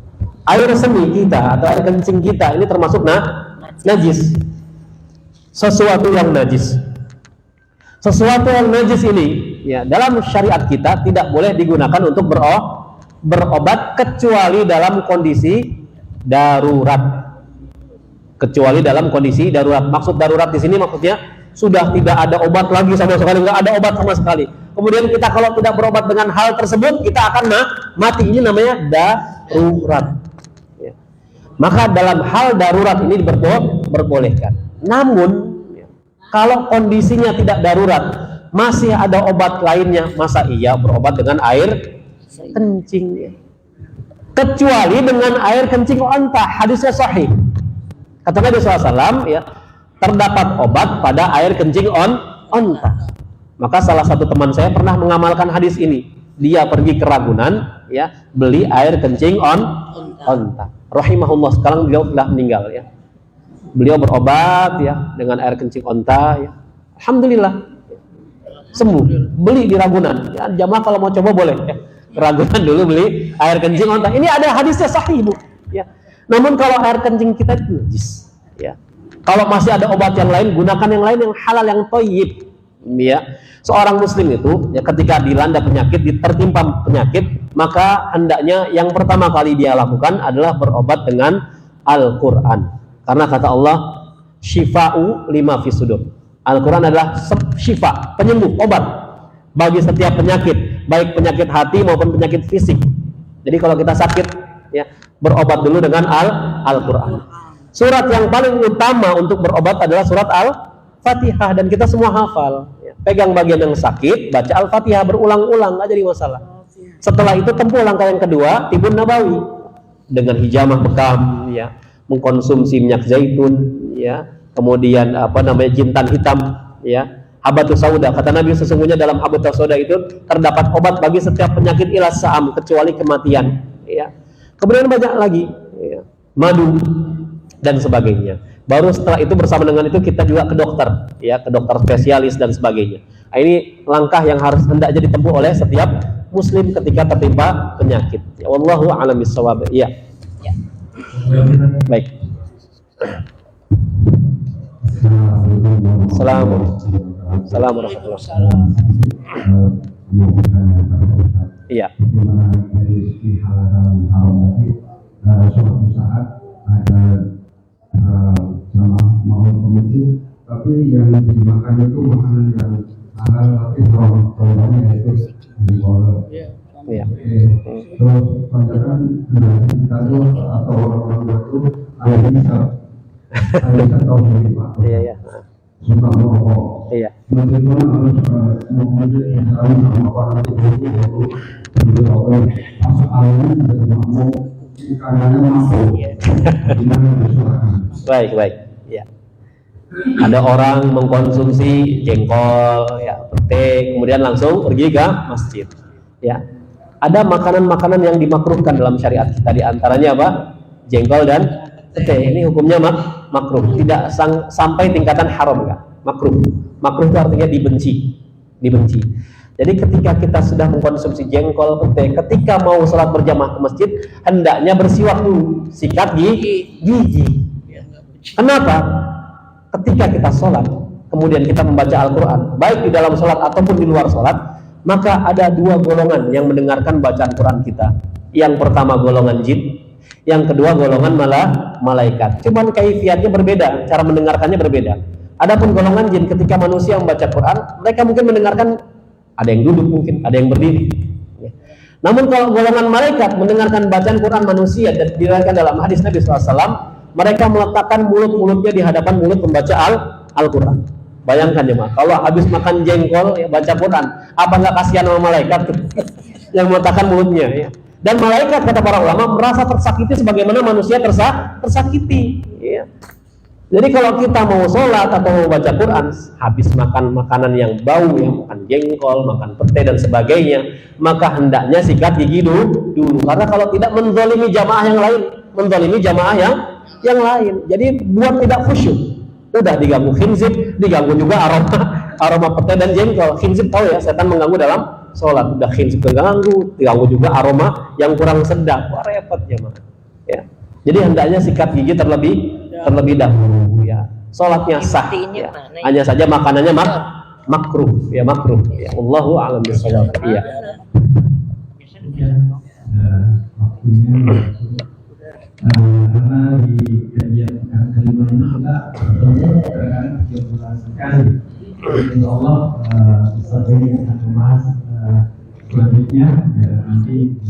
Air seni kita atau air kencing kita ini termasuk najis. Sesuatu yang najis. Sesuatu yang najis ini, ya, dalam syariat kita tidak boleh digunakan untuk berobat kecuali dalam kondisi darurat. Kecuali dalam kondisi darurat. Maksud darurat di sini maksudnya sudah tidak ada obat lagi sama sekali, nggak ada obat sama sekali. kemudian kita kalau tidak berobat dengan hal tersebut, kita akan mati. Ini namanya darurat. Ya. Maka dalam hal darurat ini diperbolehkan. Namun, kalau kondisinya tidak darurat, masih ada obat lainnya, masa iya berobat dengan air kencing? Ya. Kecuali dengan air kencing onta, hadisnya sahih. Kata Nabi SAW, ya, terdapat obat pada air kencing onta. Maka salah satu teman saya pernah mengamalkan hadis ini. Dia pergi ke Ragunan, ya, beli air kencing onta. Rahimahullah, sekarang beliau telah meninggal, ya. Beliau berobat, ya, dengan air kencing onta, ya. Alhamdulillah, sembuh. Beli di Ragunan, ya, jamaah kalau mau coba boleh, ya. Ragunan dulu beli air kencing onta. Ini ada hadisnya sahih, Bu. Ya. Namun kalau air kencing kita itu najis, ya. Kalau masih ada obat yang lain, gunakan yang lain yang halal, yang thayyib. Ya. Seorang muslim itu, ya, ketika dilanda penyakit, tertimpa penyakit, maka hendaknya yang pertama kali dia lakukan adalah berobat dengan Al-Qur'an. Karena kata Allah, syifa'u lima fis sudur. Al-Qur'an adalah syifa, penyembuh, obat bagi setiap penyakit, baik penyakit hati maupun penyakit fisik. Jadi kalau kita sakit, ya, berobat dulu dengan Al-Qur'an. Surat yang paling utama untuk berobat adalah surat Al-Fatihah, dan kita semua hafal. Ya. Pegang bagian yang sakit, baca Al-Fatihah berulang-ulang, nggak jadi masalah. Setelah itu tempuh langkah yang kedua, Tibun Nabawi dengan hijamah bekam, ya, mengkonsumsi minyak zaitun, ya, kemudian jintan hitam, ya. Habatus sauda, kata Nabi, sesungguhnya dalam habatus sauda itu terdapat obat bagi setiap penyakit ila sa'am, kecuali kematian, ya. Kemudian banyak lagi, ya, madu dan sebagainya. Baru setelah itu bersama dengan itu kita juga ke dokter, ya, ke dokter spesialis dan sebagainya. Nah, ini langkah yang harus hendaknya ditempuh oleh setiap muslim ketika tertimpa penyakit. Ya, wallahu a'lam bishawab. Iya. Ya. Baik. Assalamualaikum warahmatullahi wabarakatuh. Iya. Suatu saat ada jamaah mau ke masjid, tapi yang dimakan itu makanan yang halal, tapi korbannya itu dikolor. Iya. Terus kebanyakan generasi kita itu atau orang-orang itu bisa tahu dari Pak. Iya. Suka merokok. Iya. Meskipun harus mungkin tahu sama orang itu baru pas awalnya tidak mau karena mampu. Baik. Ya. Ada orang mengkonsumsi jengkol, ya, pete, kemudian langsung pergi ke masjid. Ya. Ada makanan-makanan yang dimakruhkan dalam syariat kita, di antaranya apa? Jengkol dan pete. Ini hukumnya makruh, tidak sampai tingkatan haram, enggak. Makruh itu artinya dibenci. Jadi ketika kita sudah mengkonsumsi jengkol, pete, ketika mau sholat berjamaah ke masjid, hendaknya bersiwak dulu, sikat gigi. Kenapa? Ketika kita sholat, kemudian kita membaca Al-Quran, baik di dalam sholat ataupun di luar sholat, maka ada dua golongan yang mendengarkan bacaan Quran kita. Yang pertama golongan jin, yang kedua golongan malaikat. Cuman kaifiatnya berbeda, cara mendengarkannya berbeda. Adapun golongan jin, ketika manusia membaca Quran, mereka mungkin mendengarkan, ada yang duduk mungkin, ada yang berdiri. Namun kalau golongan malaikat mendengarkan bacaan Quran manusia, dan diriwayatkan dalam hadis Nabi SAW, mereka meletakkan mulut-mulutnya di hadapan mulut pembaca Al-Quran. Bayangkan ya, kalau habis makan jengkol, ya, baca Quran, apa nggak kasihan sama malaikat yang meletakkan mulutnya, ya. Dan malaikat, kata para ulama, merasa tersakiti sebagaimana manusia tersakiti, ya. Jadi kalau kita mau sholat atau mau baca Quran, habis makan makanan yang bau, ya, makan jengkol, makan pete dan sebagainya, maka hendaknya sikat gigi dulu. Karena kalau tidak menzalimi jamaah yang lain, menzalimi jamaah yang lain. Jadi buat tidak khusyuk. Udah diganggu khinzib, diganggu juga aroma pete dan jengkol. Khinzib tahu ya, setan mengganggu dalam sholat. Udah khinzib diganggu juga aroma yang kurang sedap. Wah, repot jamaah. Ya. Jadi hendaknya sikat gigi terlebih dahulu, ya. Sholatnya sah, ya. Hanya saja makanannya makruh, ya, makruh. Ya, Allahu a'lam bishawab. Iya. Karena di kajian kelima ini kita bertemu dengan 13 kali. Insya Allah Ustaz ini akan membahas selanjutnya nanti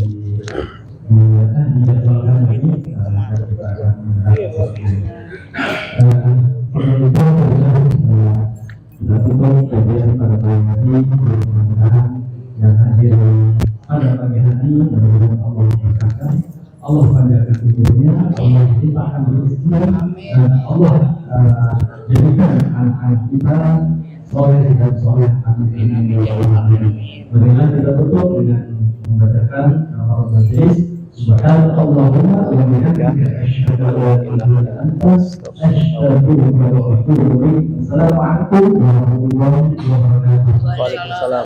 dijadwalkan lagi dan kita akan mendengar kita tutup kajian pada pagi hari. Mudah-mudahan yang hadir pada pagi hari mudah-mudahan Allah berkahkan, Allah panjangkan umurnya, Allah limpahkan rezeki, dan Allah jadikan anak-anak kita soleh dan soleh. Amin. Marilah kita tutup dengan membacakan al majlis. Subhanallahumma wa bihamdika asyhadu an la ilaha illa anta astaghfiruka wa atubu ilaik. Assalamualaikum warahmatullahi wabarakatuh. Waalaikumsalam.